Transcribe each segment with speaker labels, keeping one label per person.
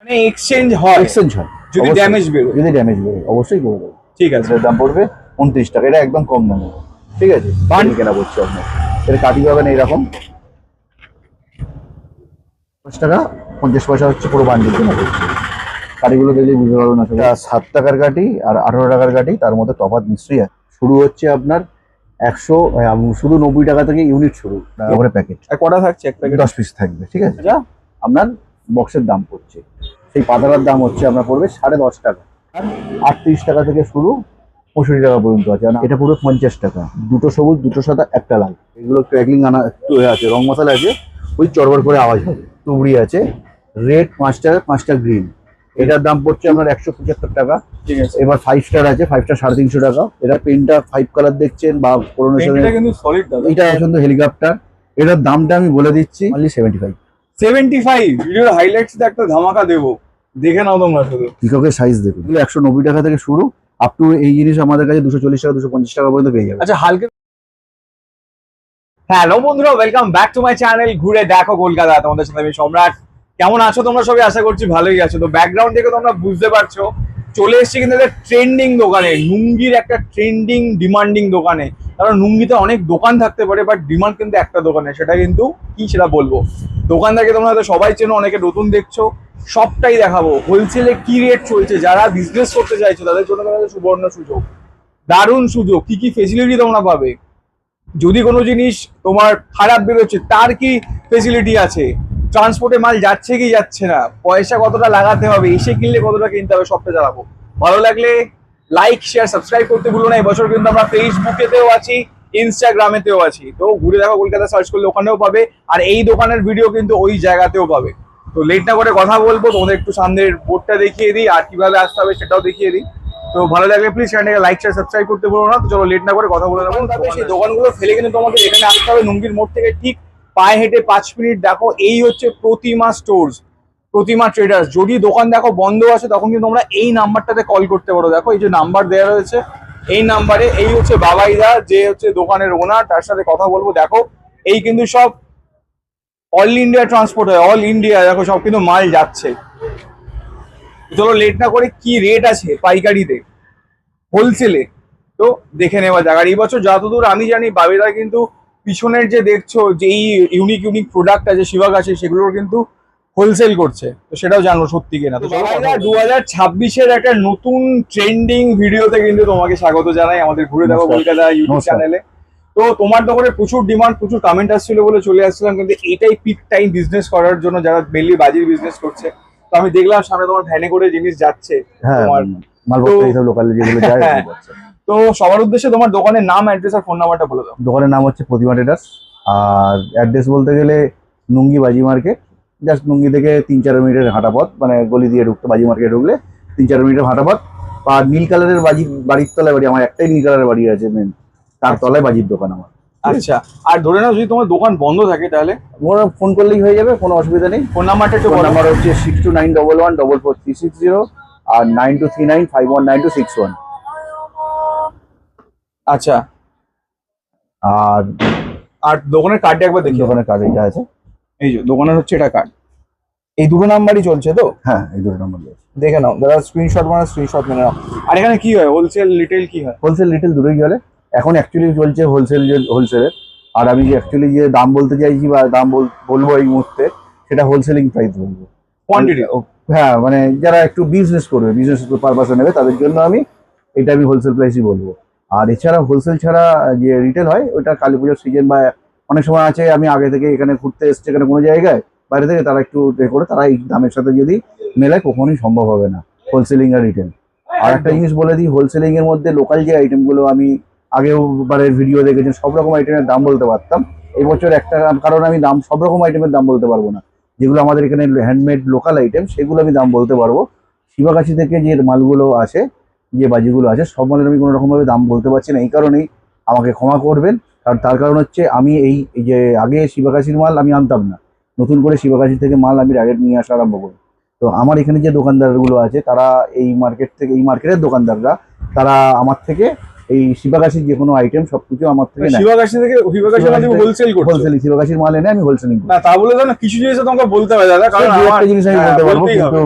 Speaker 1: Exchange হয়?
Speaker 2: Exchange হয়
Speaker 1: যদি ড্যামেজ বেরোয়?
Speaker 2: যদি ড্যামেজ বেরোয় অবশ্যই করে দেবো।
Speaker 1: ঠিক আছে,
Speaker 2: এটার দাম পড়বে 29 টাকা, এটা একদম কম দামে। ঠিক আছে, বান্ডিল কেনা পড়ছে আপনার, এটা কাটি পাবেন এইরকম 5 টাকা 50 পয়সা হচ্ছে পুরো বান্ডিল কেনা পড়ছে। কাঠিগুলো দেখলে বুঝতে পারবেন না, 7 টাকার কাঠি আর 18 টাকার কাঠি, তার মধ্যে তফাৎ নিশ্চয়ই আছে। শুরু হচ্ছে আপনার 100 শুধু 90 টাকা থেকে ইউনিট শুরু, তারপরে প্যাকেট।
Speaker 1: আর কটা থাকছে? এক প্যাকেট
Speaker 2: 10 পিস থাকবে। ঠিক আছে, যা আপনার বক্সের দাম পড়ছে, সেই পাতাটার দাম হচ্ছে আপনার পড়বে 10.5 টাকা। আর 38 টাকা থেকে শুরু 65 টাকা পর্যন্ত আছে। এটা পুরো 50 টাকা, দুটো সবুজ, দুটো সাদা, একটা লাল। এগুলো ক্র্যাকলিং আনা আছে, রং মশলা আছে, ওই চড়বড় করে আওয়াজ হবে। তুবড়ি আছে রেড 5 টাকা, 5টা গ্রিন। এটার দাম পড়ছে আপনার 175 টাকা।
Speaker 1: ঠিক আছে,
Speaker 2: এবার 5 স্টার আছে, 5টা 350 টাকা। এটা পেনটা 5 কালার দেখছেন বা
Speaker 1: এটা কিন্তু সলিড দাদা।
Speaker 2: এটা পছন্দ হেলিকপ্টার, এটার দামটা আমি বলে দিচ্ছি অনলি 75।
Speaker 1: 75 ভিডিওর হাইলাইটস একটা ধামাকা দেবো, দেখে নাও তোমরা শুধু।
Speaker 2: পিককের সাইজ দেখুন, 190 টাকা থেকে শুরু আপ টু এই জিনিস আমাদের কাছে 240 টাকা 250 টাকা পর্যন্ত পেয়ে যাবে।
Speaker 1: আচ্ছা, হালকা। হ্যালো বন্ধুরা, welcome back to my channel ঘুরে দেখো কলকাতা। তোমাদের সাথে আমি সম্রাট। কেমন আছো তোমরা সবাই? আশা করছি ভালোই আছো। তো ব্যাকগ্রাউন্ড থেকে তোমরা বুঝতে পারছো চলে এসেছি কিন্তু একটা ট্রেন্ডিং দোকানে, নুঙ্গির একটা ট্রেন্ডিং ডিমান্ডিং দোকানে। কারণ নুঙ্গিতে অনেক দোকান থাকতে পারে, বাট ডিমান্ড কিন্তু একটা দোকানে। সেটা কিন্তু কি সেটা বলবো। দোকানদারকে তোমরা হয়তো সবাই চেনো, অনেকে নতুন দেখছো, সবটাই দেখাবো। হোলসেলে কি রেট চলছে, যারা বিজনেস করতে চাইছো তাদের জন্য সুবর্ণ সুযোগ, দারুণ সুযোগ। কি কি ফেসিলিটি তোমরা পাবে, যদি কোনো জিনিস তোমার খারাপ বেরোচ্ছে তার কি ফেসিলিটি আছে, ট্রান্সপোর্টে মাল যাচ্ছে কি যাচ্ছে না, পয়সা কতটা লাগাতে হবে, এসে কিনলে কতটা কিনতে হবে, সবটা জানাবো। ভালো লাগলে লাইক শেয়ার সাবস্ক্রাইব করতে ভুলো না। এবছর কিন্তু আমরা ফেসবুকেতেও আছি, ইনস্টাগ্রামেতেও আছি। তো ঘুরে দেখো কলকাতা সার্চ করলে ওখানেও পাবে, আর এই দোকানের ভিডিও কিন্তু ওই জায়গাতেও পাবে। তো লেট না করে কথা বলবো, তোমাদের একটু সামনের বোর্ডটা দেখিয়ে দিই আর কিভাবে আসতে হবে সেটাও দেখিয়ে দিই। তো ভালো লাগলে প্লিজ চ্যানেলটাকে লাইক শেয়ার সাবস্ক্রাইব করতে ভুলো না। তো চলো লেট না করে কথা বলে নেবো। সেই দোকানগুলো ফেলে কিন্তু তোমাদের এখানে আসতে হবে, নুঙ্গির মোড় থেকে ঠিক পায়ে হেঁটে 5 মিনিট। দেখো এই হচ্ছে প্রতিমা স্টোর্স, প্রতিমা ট্রেডার্স। যদি দোকান দেখো বন্ধ আছে তখন কিন্তু তোমরা এই নাম্বারটাতে কল করতে পারো। দেখো এই যে নাম্বার দেওয়া রয়েছে, এই নাম্বারে। এই হচ্ছে বাবাইদা, যে হচ্ছে দোকানের ওনার, তার সাথে কথা বলবো। দেখো এই কিন্তু সব অল ইন্ডিয়া ট্রান্সপোর্ট হয়, অল ইন্ডিয়া। দেখো সব কিন্তু মাল যাচ্ছে। চলো লেট না করে কি রেট আছে পাইকারিতে, হোলসেলে, তো দেখে নেওয়া যাক। আর এই বছর যতদূর আমি জানি বাবিদা কিন্তু পিছনের যে দেখছো যে এই ইউনিক ইউনিক প্রোডাক্ট আছে শিবাগ আছে, সেগুলোর কিন্তু হোলসেল করছে। তো সেটাও জানবো সত্যি কিনা। তো বাবিদা 2026-এর একটা নতুন ট্রেন্ডিং ভিডিওতে কিন্তু তোমাকে স্বাগত জানাই আমাদের ঘুরে দেখো কলকাতা ইউটিউব চ্যানেলে। তো তোমার দোকানে প্রচুর ডিমান্ড, প্রচুর কমেন্ট আসছিল বলে চলে আসছিলাম, কিন্তু এটাই পিক টাইম বিজনেস করার জন্য যারা মেনলি বাজির বিজনেস করছে। তো আমি দেখলাম সামনে তোমার ভ্যানে করে জিনিস যাচ্ছে তোমার
Speaker 2: মালপত্র, এইসব লোকালে যেগুলো যায়।
Speaker 1: তো সবার উদ্দেশ্যে তোমার দোকানের নাম, অ্যাড্রেস আর ফোন নাম্বারটা বলে দাও।
Speaker 2: দোকানের নাম হচ্ছে প্রতিমা ট্রেডার্স, আর অ্যাড্রেস বলতে গেলে নুঙ্গি বাজি মার্কেট। জাস্ট নুঙ্গি থেকে 3-4 মিনিটের হাঁটা পথ, মানে গলি দিয়ে ঢুকতে বাজি মার্কেট ঢুকলে 3-4 মিনিটের হাঁটা পথ। আর নীল কালারের বাড়ির তলায় বাড়ি আমার, একটাই নীল কালারের বাড়ি আছে মেন, তার তলায় বাজির দোকান আমার।
Speaker 1: আচ্ছা, আর ধরে নাও যদি তোমার দোকান বন্ধ থাকে তাহলে
Speaker 2: ওরা ফোন করলেই হয়ে যাবে, কোনো অসুবিধা নেই।
Speaker 1: ফোন নাম্বারটা একটু
Speaker 2: ফোন নাম্বার হচ্ছে 6291144360 আর 9239519261।
Speaker 1: আচ্ছা,
Speaker 2: আর
Speaker 1: আর দোকানের কার্ডটা একবার দেখি।
Speaker 2: দোকানের কার্ড এটা আছে,
Speaker 1: এই যে দোকানের হচ্ছে এটা কার্ড। এই দুটো নাম্বারই চলছে তো?
Speaker 2: হ্যাঁ, এই দুটো নাম্বার
Speaker 1: দেখে নাও দাদা, স্ক্রিনশট মেনে নাও। আর এখানে কি হয়, হোলসেল রিটেল কি হয়?
Speaker 2: হোলসেল রিটেল দুটোই চলে। এখন অ্যাকচুয়ালি চলছে হোলসেলের। আর আমি যে অ্যাকচুয়ালি যে দাম বলতে চাইছি বা দাম বলবো এই মুহূর্তে, সেটা হোলসেলিং প্রাইস বলবো,
Speaker 1: কোয়ান্টিটি।
Speaker 2: হ্যাঁ, মানে যারা একটু বিজনেস করবে, বিজনেস পারপাসে নেবে, তাদের জন্য আমি হোলসেল প্রাইসই বলবো। আর এছাড়া হোলসেল ছাড়া যে রিটেল হয় ওটা কালী পুজোর সিজন বা অনেক সময় আছে আমি আগে থেকে এখানে ঘুরতে এসছি এখানে কোনো জায়গায় বাইরে থেকে, তারা একটু করে তারা এই দামের সাথে যদি মেলায় কখনোই সম্ভব হবে না হোলসেলিং আর রিটেল। আর একটা জিনিস বলে দিই, হোলসেলিং এর মধ্যে লোকাল যে আইটেমগুলো আমি আগেও বারের ভিডিও দেখেছি, সব রকম আইটেমের দাম বলতে পারতাম। এবছর একটা কারণ আমি দাম সব রকম আইটেমের দাম বলতে পারবো না, যেগুলো আমাদের এখানে হ্যান্ডমেড লোকাল আইটেম সেগুলো আমি দাম বলতে পারবো। শিবাগাছি থেকে যে মালগুলো আসে, যে বাজিগুলো আছে, সব মালের আমি কোনো রকমভাবে দাম বলতে পারছি না। এই কারণেই আমাকে ক্ষমা করবেন, কারণ তার কারণ হচ্ছে আমি এই যে আগে শিবাগাছির মাল আমি আনতাম না, নতুন করে শিবাগাছি থেকে মাল আমি ডাইরেক্ট নিয়ে আসা আরম্ভ করি। তো আমার এখানে যে দোকানদারগুলো আছে তারা এই মার্কেটের দোকানদাররা, তারা আমার থেকে এই শিবাগাছির যে কোনো আইটেম সবকিছু আমার থেকে শিবাগাছির মাল এনে আমি হোলসেলিং করি।
Speaker 1: না তা বলে দাও না, কিছু জিনিস তোমাকে বলতে হবে দাদা, কারণ
Speaker 2: একটা জিনিস আমি বলতে পারবো, কিন্তু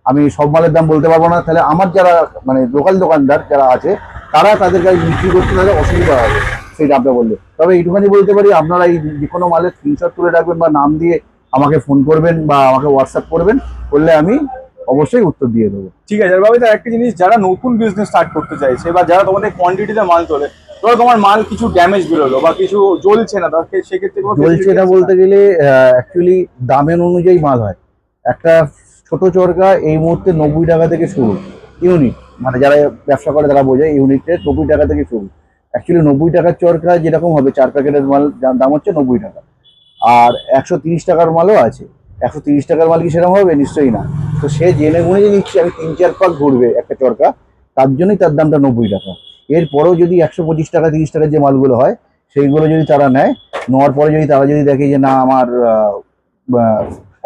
Speaker 2: আমি সব মালের দাম বলতে পারবো না, তাহলে আমার যারা মানে লোকাল দোকানদার যারা আছে তারা তাদের কাছে বিক্রি করতে তাহলে অসুবিধা হবে সেই দামটা বললে। তবে এইটুখানি বলতে পারি, আপনারা এই যে কোনো মালের স্ক্রিনশট তুলে রাখবেন বা নাম দিয়ে আমাকে ফোন করবেন বা আমাকে হোয়াটসঅ্যাপ করবেন, করলে আমি অবশ্যই উত্তর দিয়ে দেবো।
Speaker 1: ঠিক আছে। আর ভাবে তার একটা জিনিস, যারা নতুন বিজনেস স্টার্ট করতে চাইছে বা যারা তোমাদের কোয়ান্টিটিতে মাল তোলে, ধরো তোমার মাল কিছু ড্যামেজ বেরোলো বা কিছু জ্বলছে না, তাকে সেক্ষেত্রে কোনো
Speaker 2: জ্বলছে
Speaker 1: facility
Speaker 2: এটা
Speaker 1: আছে
Speaker 2: বলতে
Speaker 1: না?
Speaker 2: গেলে অ্যাকচুয়ালি দামের অনুযায়ী মাল হয়। একটা ছোট চরকা এই মুহূর্তে 90 টাকা থেকে শুরু ইউনিট, মানে যারা ব্যবসা করে তারা বোঝে, ইউনিটে 90 টাকা থেকে শুরু। অ্যাকচুয়ালি 90 টাকার চরকা যেরকম হবে 4 প্যাকেটের মাল যার দাম হচ্ছে 90 টাকা। আর 130 টাকার মালও আছে। 130 টাকার মাল কি সেরকম হবে? নিশ্চয়ই না। তো সে জেনে গুনে যে নিচ্ছে আমি 3-4 পাক ঘুরবে একটা চরকা, তার জন্যই তার দামটা 90 টাকা। এরপরেও যদি 125 টাকা 30 টাকার যে মালগুলো হয় সেইগুলো যদি তারা নেয়, নেওয়ার পরে যদি তারা যদি দেখে যে না আমার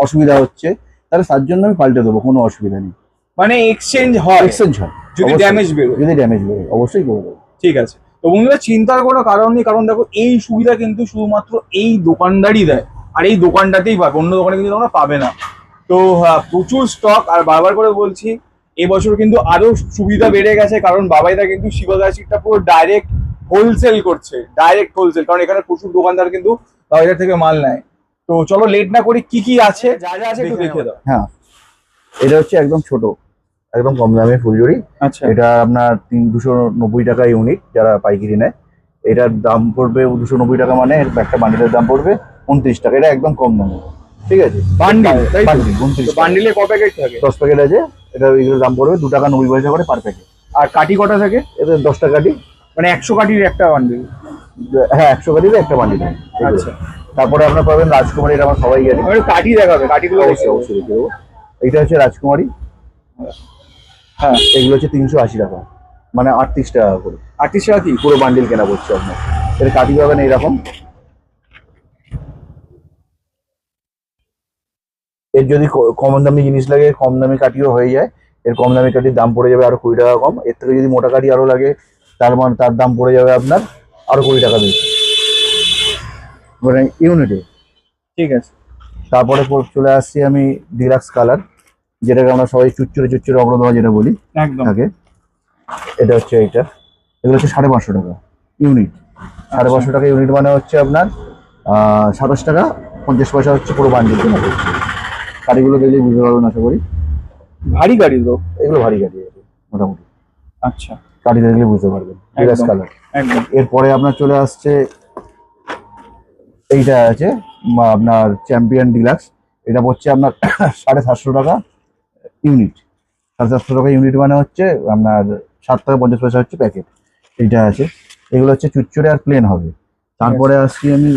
Speaker 2: অসুবিধা হচ্ছে, তাহলে তার জন্য আমি পাল্টে দেবো, কোনো অসুবিধা নেই।
Speaker 1: মানে এক্সচেঞ্জ হয়
Speaker 2: এক্সচেঞ্জ হয়
Speaker 1: যদি
Speaker 2: অবশ্যই।
Speaker 1: ড্যামেজ বেরোয়?
Speaker 2: যদি ড্যামেজ বেরোয় অবশ্যই করে দেবো।
Speaker 1: ঠিক আছে। তো বন্ধুরা, চিন্তার কোনো কারণ নেই, কারণ দেখো এই সুবিধা কিন্তু শুধুমাত্র এই দোকানদারই দেয়, আর এই দোকানটাতেই পাবে, অন্য দোকানে কিন্তু তোমরা পাবে না। তো প্রচুর স্টক। আর বারবার করে বলছি, এবছর কিন্তু আরো সুবিধা বেড়ে গেছে, কারণ বাবাইদা কিন্তু শিবগাছিটা পুরো ডাইরেক্ট হোলসেল করছে, ডাইরেক্ট হোলসেল, কারণ এখানে প্রচুর দোকানদার কিন্তু বাবাইদার থেকে মাল নেয়। তো চলো লেট না করি, কি কি আছে, যা যা আছে একটু দেখে দাও।
Speaker 2: হ্যাঁ, এটা হচ্ছে একদম ছোট, একদম কম দামে ফুলঝুরি।
Speaker 1: আচ্ছা।
Speaker 2: এটা আপনার 290 টাকা ইউনিট যারা পাইকারি নেয়। এটার দাম পড়বে 290 টাকা, মানে এর একটা বান্ডিলের দাম পড়বে 29 টাকা। এটা একদম কম দামে, ঠিক আছে?
Speaker 1: বান্ডিল, তাই তো?
Speaker 2: বান্ডিল 29 টাকা।
Speaker 1: বান্ডিলে ক প্যাকেট থাকে?
Speaker 2: 10 প্যাকেট আছে। এটা এগুলোর দাম পড়বে 2 টাকা 90 পয়সা করে পার প্যাকেট।
Speaker 1: আর কাঠি কটা থাকে?
Speaker 2: এতে 10 টাকা কাটি।
Speaker 1: মানে 100 কাঠির একটা বান্ডিল?
Speaker 2: হ্যাঁ, 100 কাটিতে একটা বান্ডিল।
Speaker 1: আচ্ছা।
Speaker 2: তারপরে আপনার পাবেন রাজকুমারী, এটা আমার সবাই জানি।
Speaker 1: আমার কাঠি দেখাবে, কাঠিগুলো দেখে
Speaker 2: অবশ্যই
Speaker 1: দেবো।
Speaker 2: অবশ্যই দেখে দেবো। এইটা হচ্ছে রাজকুমারী।
Speaker 1: হ্যাঁ।
Speaker 2: এগুলো হচ্ছে 380 টাকা, মানে 38 টাকা করে
Speaker 1: 38 টাকা কি?
Speaker 2: পুরো বান্ডিল কেনা পড়ছে আপনার। এর কাঠি পাবেন এইরকম। এর যদি কম দামি জিনিস লাগে, কম দামি কাঠিও হয়ে যায়। এর কম দামি কাঠির দাম পড়ে যাবে আরো 20 টাকা কম। এর থেকে যদি মোটা কাঠি আরো লাগে, তার দাম পড়ে যাবে আপনার আরো 20 টাকা বেশি, মানে ইউনিটে।
Speaker 1: ঠিক আছে।
Speaker 2: তারপরে চলে আসছি আমি ডিলাক্স কালার, যেটাকে আমরা সবাই চুচ্চুরে চুচ্চুরে অগ্রদমা যেটা বলি
Speaker 1: একদম।
Speaker 2: থাকে। এটা হচ্ছে এইটা, এগুলো হচ্ছে 550 টাকা ইউনিট। 550 টাকা ইউনিট মানে হচ্ছে আপনার 27 টাকা 50 পয়সা হচ্ছে পুরো বান্ডিল কেনা পড়ছে। গাড়িগুলো দেখলেই বুঝতে পারবেন আশা করি।
Speaker 1: ভারী গাড়ি তো?
Speaker 2: এগুলো ভারী গাড়ি আছে মোটামুটি,
Speaker 1: আচ্ছা।
Speaker 2: গাড়ি দেখলে বুঝতে পারবেন। Deluxe colour.
Speaker 1: একদম।
Speaker 2: এরপরে আপনার চলে আসছে এইটা আছে আপনার চ্যাম্পিয়ন ডিলাক্স। এটা পড়ছে আপনার 750 টাকা ইউনিট। 750 টাকা ইউনিট মানে হচ্ছে আপনার 7 টাকা 50 পয়সা হচ্ছে প্যাকেট। এইটা আছে। এগুলো হচ্ছে চুচ্চুরে আর প্লেন হবে। তারপরে আসছি আমি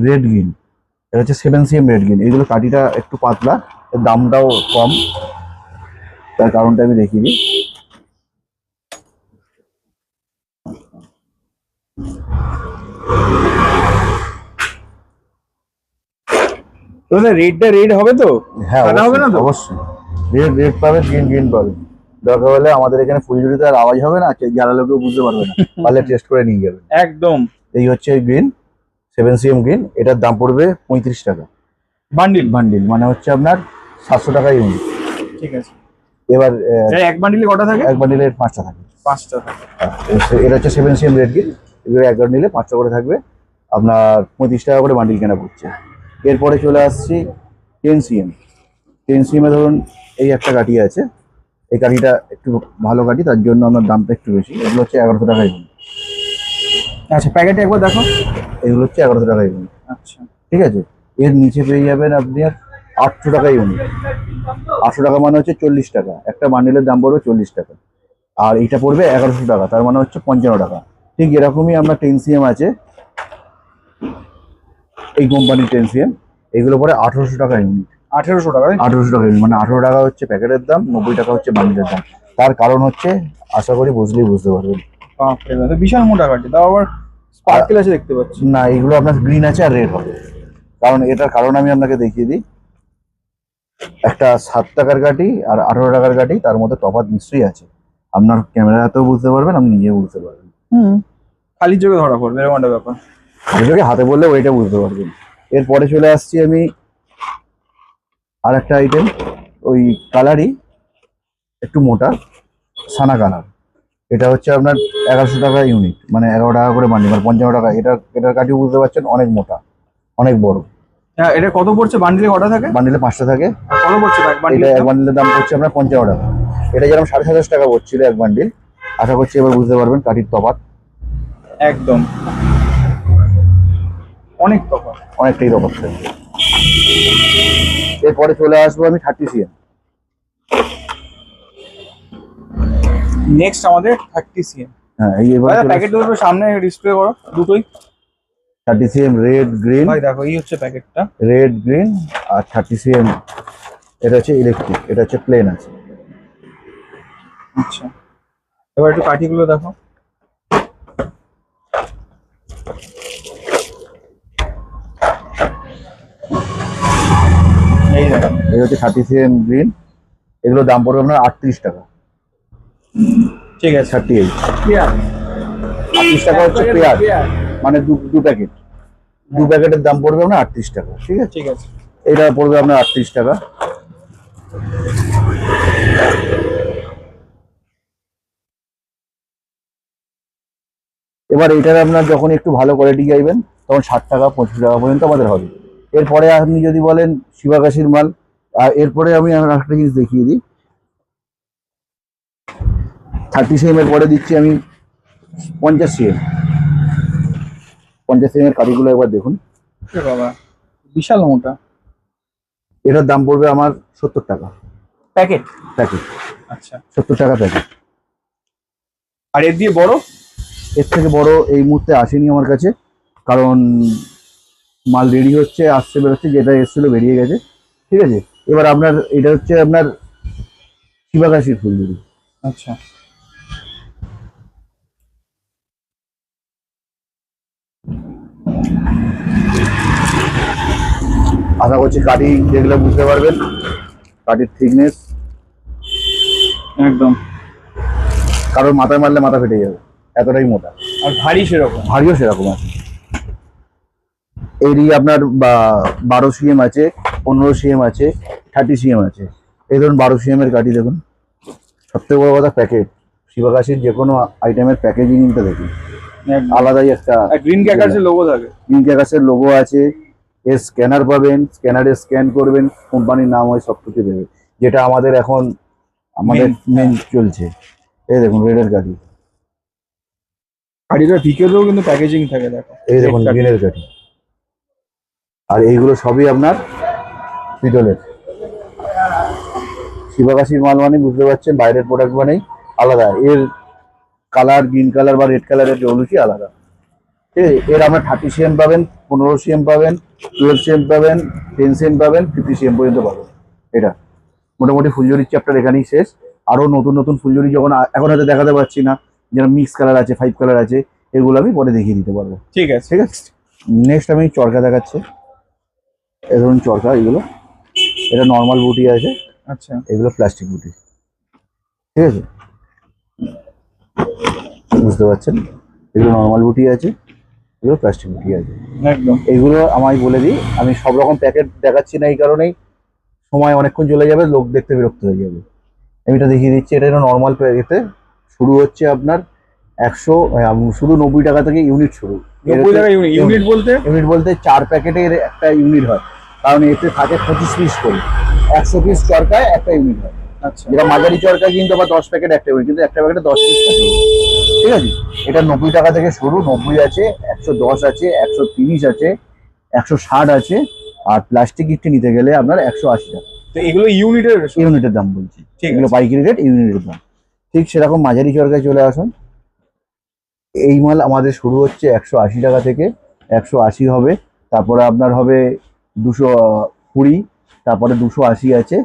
Speaker 2: রেড গ্রিন। এটা হচ্ছে 7cm রেড গ্রিন। এইগুলো কাঠিটা একটু পাতলা, এর দামটাও কম, তার কারণটা আমি দেখিয়ে দিই।
Speaker 1: রেডটা রেড হবে তো?
Speaker 2: হ্যাঁ
Speaker 1: সাদা হবে না তো?
Speaker 2: অবশ্যই রেড রেড পাবেন, গ্রিন গ্রিন পাবেন। দরকার হলে আমাদের এখানে ফুলঝুরিতে আর আওয়াজ হবে না, জ্বালালো কেউ বুঝতে পারবে না, পারলে টেস্ট করে নিয়ে যাবেন।
Speaker 1: একদম।
Speaker 2: এই হচ্ছে গ্রিন, 7cm গ্রিন। এটার দাম পড়বে 35 টাকা
Speaker 1: বান্ডিল?
Speaker 2: বান্ডিল মানে হচ্ছে আপনার 700 টাকা ইউনিট।
Speaker 1: ঠিক আছে।
Speaker 2: এবার
Speaker 1: এক বান্ডিলে কটা থাকে?
Speaker 2: এক বান্ডিলের 5টা থাকে।
Speaker 1: 5টা থাকে।
Speaker 2: এটা হচ্ছে 7cm রেড গ্রিন। এগুলো এক বান্ডিলে 5টা করে থাকবে, আপনার 35 টাকা করে বান্ডিল কেনা পড়ছে। এরপরে চলে আসছি 10cm। 10cm এ ধরুন এই একটা কাঠি আছে, এই কাঠিটা একটু ভালো কাঠি, তার জন্য আপনার দামটা একটু বেশি। এগুলো হচ্ছে 1100 টাকা ইউনিট।
Speaker 1: আচ্ছা, প্যাকেটে একবার দেখো।
Speaker 2: এগুলো হচ্ছে 1100 টাকা ইউনিট।
Speaker 1: আচ্ছা।
Speaker 2: ঠিক আছে। এর নিচে পেয়ে যাবেন আপনি 800 টাকা ইউনিট। 800 টাকা মানে হচ্ছে 40 টাকা। একটা বান্ডিলের দাম পড়বে 40 টাকা। আর এটা পড়বে 1100 টাকা, তার মানে হচ্ছে 55 টাকা। ঠিক এরকমই আমরা 10cm আছে, এই কোম্পানির 10cm। এগুলো পরে 1800 টাকা ইউনিট।
Speaker 1: 1800 টাকা?
Speaker 2: 1800 টাকা ইউনিট মানে 18 টাকা হচ্ছে প্যাকেটের দাম, 90 টাকা হচ্ছে বান্ডিলের দাম। তার কারণ হচ্ছে, আশা করি বুঝলেই বুঝতে পারবেন।
Speaker 1: বাপরে বাপ, বিশাল মোটা কাঠি, তাও আবার স্পার্কেল আছে দেখতে পাচ্ছি।
Speaker 2: না, এগুলো আপনার গ্রিন আছে আর রেড হবে। কারণ এটার কারণ আমি আপনাকে দেখিয়ে দিই। একটা 7 টাকার গাড়ি আর 18 টাকার গাড়ি, তার মধ্যে তফাৎ নিশ্চয়ই আছে। আপনার ক্যামেরাতেও বুঝতে পারবেন, আপনি নিজেও বুঝতে পারবেন।
Speaker 1: খালি চোখে ধরা পড়বে এরকম একটা ব্যাপার।
Speaker 2: এটাকে হাতে বললে ওইটা বুঝতে পারবেন। এরপরে চলে আসছি আমি আর একটা আইটেম, ওই কালারই একটু মোটা সানা কালার। এটা হচ্ছে আপনার 1100 টাকা ইউনিট, মানে 11 টাকা করে বান্ডিল, মানে 55 টাকা। এটার কাঠি বুঝতে পারছেন, অনেক মোটা, অনেক বড়।
Speaker 1: হ্যাঁ, এটা কত পড়ছে? বান্ডিলে কটা থাকে?
Speaker 2: বান্ডিলে 5টা থাকে।
Speaker 1: কত পড়ছে এক বান্ডিল?
Speaker 2: এটা এক বান্ডিলের দাম পড়ছে আপনার 55 টাকা। এটা যেরকম 750 টাকা পড়ছিল এক বান্ডিল, আশা করছি এবার বুঝতে পারবেন কাঠির তফাৎ।
Speaker 1: একদম অনেক তফাৎ,
Speaker 2: অনেকটাই তফাৎ থাকে। এরপরে চলে আসবো আমি 30 cm।
Speaker 1: নেক্সট আমাদের 30 cm।
Speaker 2: হ্যাঁ, এই এবার
Speaker 1: প্যাকেট দুটো সামনে ডিসপ্লে করো, দুটোই
Speaker 2: 30 cm রেড গ্রিন।
Speaker 1: ভাই দেখো, এই হচ্ছে প্যাকেটটা,
Speaker 2: রেড গ্রিন। আর 30 cm এটা হচ্ছে ইলেকট্রিক, এটা হচ্ছে প্লেন আছে।
Speaker 1: আচ্ছা, এবার একটু কাঠিগুলো দেখো। এই দেখো,
Speaker 2: এই হচ্ছে 30 cm গ্রিন। এগুলো দাম পড়বে আপনার 38 টাকা।
Speaker 1: ঠিক আছে।
Speaker 2: 38
Speaker 1: ক্লিয়ার।
Speaker 2: 38 টাকা হচ্ছে পেয়ার, মানে দু প্যাকেট। দু প্যাকেটের দাম পড়বে আপনার 38 টাকা। ঠিক আছে,
Speaker 1: ঠিক আছে।
Speaker 2: এটা পড়বে আপনার 38 টাকা। এবার এটার আপনার যখন একটু ভালো কোয়ালিটি চাইবেন তখন 60 টাকা 25 টাকা পর্যন্ত আমাদের হবে। এরপরে আপনি যদি বলেন শিবাকাশির মাল, আর এরপরে আমি একটা জিনিস দেখিয়ে দিই। 30 cm এর পরে দিচ্ছি আমি 50 cm। 50 cm এর কাঠিগুলো একবার দেখুন।
Speaker 1: এ বাবা, বিশাল মোটা।
Speaker 2: এটার দাম পড়বে আমার 70 টাকা
Speaker 1: প্যাকেট।
Speaker 2: প্যাকেট।
Speaker 1: আচ্ছা,
Speaker 2: 70 টাকা প্যাকেট।
Speaker 1: আর এর দিয়ে বড়?
Speaker 2: এর থেকে বড় এই মুহূর্তে আসেনি আমার কাছে, কারণ মাল রেডি হচ্ছে, আসছে বেরোচ্ছে, যেটা এসেছিল বেরিয়ে গেছে। ঠিক আছে, এবার আপনার এটা হচ্ছে আপনার শিবাকাশির ফুলঝুরি।
Speaker 1: আচ্ছা,
Speaker 2: আশা করছি কাঠি দেখলে বুঝতে পারবেন কাঠির থিকনেস।
Speaker 1: একদম।
Speaker 2: কারোর মাথায় মারলে মাথা ফেটে যাবে, এতটাই মোটা।
Speaker 1: আর ভারী সেরকম?
Speaker 2: ভারীও সেরকম আছে। এরই আপনার 12 cm আছে, 15 cm আছে, 30 cm আছে। এই ধরুন 12 cm এর কাঠি দেখুন। সবথেকে বড় কথা প্যাকেট, শিবাকাশির যে কোনো আইটেমের প্যাকেজিংটা দেখুন, আলাদাই একটা
Speaker 1: গ্রিন ক্যাকার্সের লোগো থাকে।
Speaker 2: গ্রিন ক্যাকার্সের লোগো আছে। এর স্ক্যানার পাবেন, স্ক্যানারে স্ক্যান করবেন, কোম্পানির নাম হয়, সব কিছু দেবে, যেটা আমাদের এখন আমাদের মেন চলছে। এই দেখুন রেডের কাঠি,
Speaker 1: গাড়িটার ভিকেতেও কিন্তু প্যাকেজিং থাকে, দেখো
Speaker 2: এই দেখুন গ্রিনের কাঠি। আর এইগুলো সবই আপনার পিতলের। শিবাকাশির মাল মানে বুঝতে পারছেন, বাইরের প্রোডাক্ট মানেই আলাদা। এর কালার গ্রিন কালার বা রেড কালারের জলুচি আলাদা। ঠিক আছে, এর আমরা 30 cm পাবেন, 15 cm পাবেন, 12 cm পাবেন, 10 cm পাবেন, 50 cm পর্যন্ত পাবেন। এটা মোটামুটি ফুলঝুরির চ্যাপ্টার এখানেই শেষ। আরো নতুন নতুন ফুলঝুরি যখন এখন হয়তো দেখাতে পারছি না, যেমন মিক্স কালার আছে, 5 কালার আছে, এগুলো আমি পরে দেখিয়ে দিতে পারবো।
Speaker 1: ঠিক আছে,
Speaker 2: ঠিক আছে। নেক্সট আমি চরকা দেখাচ্ছি। এই ধরুন চরকা, এগুলো এটা নর্মাল বুটি আছে,
Speaker 1: আচ্ছা,
Speaker 2: এগুলো প্লাস্টিক বুটি। ঠিক আছে, বুঝতে পারছেন, এগুলো নর্মাল বুটি আছে, এগুলো প্লাস্টিক বুটি আছে।
Speaker 1: একদম।
Speaker 2: এইগুলো আমায় বলে দিই, আমি সব রকম প্যাকেট দেখাচ্ছি না এই কারণেই, সময় অনেকক্ষণ চলে যাবে, লোক দেখতে বিরক্ত হয়ে যাবে। আমি এটা দেখিয়ে দিচ্ছি। এটা নর্মাল প্যাকেটে শুরু হচ্ছে আপনার 100, শুধু 90 টাকা থেকে ইউনিট শুরু।
Speaker 1: 90 টাকা ইউনিট? ইউনিট বলতে?
Speaker 2: ইউনিট বলতে 4 প্যাকেটের একটা ইউনিট হয়, কারণ এতে থাকে 25 পিস করে। 100 পিস চরকায় একটা ইউনিট হয়।
Speaker 1: আচ্ছা,
Speaker 2: যেটা মাঝারি চরকায় কিন্তু আবার 10 প্যাকেট একটা ইউনিট, কিন্তু একটা প্যাকেটে 10 পিস থাকে। ঠিক আছে, এটা 90 টাকা থেকে শুরু। 90 আছে, 110 আছে, 130 আছে, 160 আছে। আর প্লাস্টিক গিফট নিতে গেলে আপনার 180 টাকা।
Speaker 1: তো এগুলো ইউনিটের?
Speaker 2: ইউনিটের দাম বলছি,
Speaker 1: ঠিক
Speaker 2: এগুলো
Speaker 1: আছে।
Speaker 2: পাইকারি রেট, ইউনিটের দাম। ঠিক সেরকম মাঝারি চরকায় চলে আসুন। এই মাল আমাদের শুরু হচ্ছে 180 টাকা থেকে, 180 হবে, তারপরে আপনার হবে 220, তারপরে 280 আছে,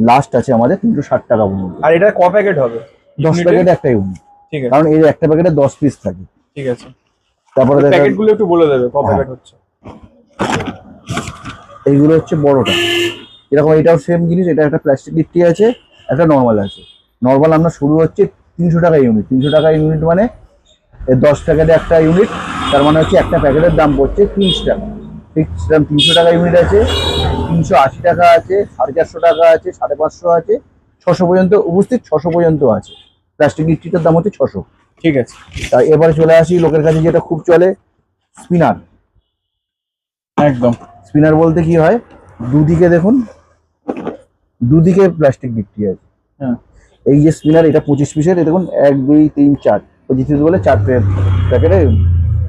Speaker 2: লাস্ট আছে আমাদের 360 টাকা পর্যন্ত।
Speaker 1: আর এটা ক প্যাকেট হবে?
Speaker 2: 10 প্যাকেটে একটা ইউনিট,
Speaker 1: ঠিক আছে,
Speaker 2: কারণ এই একটা প্যাকেটে 10 পিস থাকে।
Speaker 1: ঠিক আছে।
Speaker 2: তারপরে দেখেন
Speaker 1: প্যাকেট গুলো একটু বলে দেবে ক প্যাকেট হচ্ছে।
Speaker 2: এইগুলো হচ্ছে বড়টা, এরকম এটাও সেম জিনিস। এটা একটা প্লাস্টিক গিফটি আছে, একটা নর্মাল আছে। নর্মাল আপনার শুরু হচ্ছে 300 টাকা ইউনিট। 300 টাকা ইউনিট মানে 10 প্যাকেটে একটা ইউনিট, তার মানে হচ্ছে একটা প্যাকেটের দাম পড়ছে 30 টাকা। ঠিক সেরকম 300 টাকা ইউনিট আছে, 380 টাকা আছে, 450 টাকা আছে, 550 আছে, 600 পর্যন্ত উপস্থিত, 600 পর্যন্ত আছে। প্লাস্টিক গিফটিটার দাম হচ্ছে 600।
Speaker 1: ঠিক আছে।
Speaker 2: তাই এবারে চলে আসি লোকের কাছে যেটা খুব চলে, স্পিনার।
Speaker 1: একদম।
Speaker 2: স্পিনার বলতে কি হয়, দুদিকে দেখুন, দুদিকে প্লাস্টিক গিফটি আছে।
Speaker 1: হ্যাঁ।
Speaker 2: এই যে স্পিনার, এটা 25 পিসের, এই দেখুন 1 2 3 4, 25 পিস বলে 4 প্যাকেটে।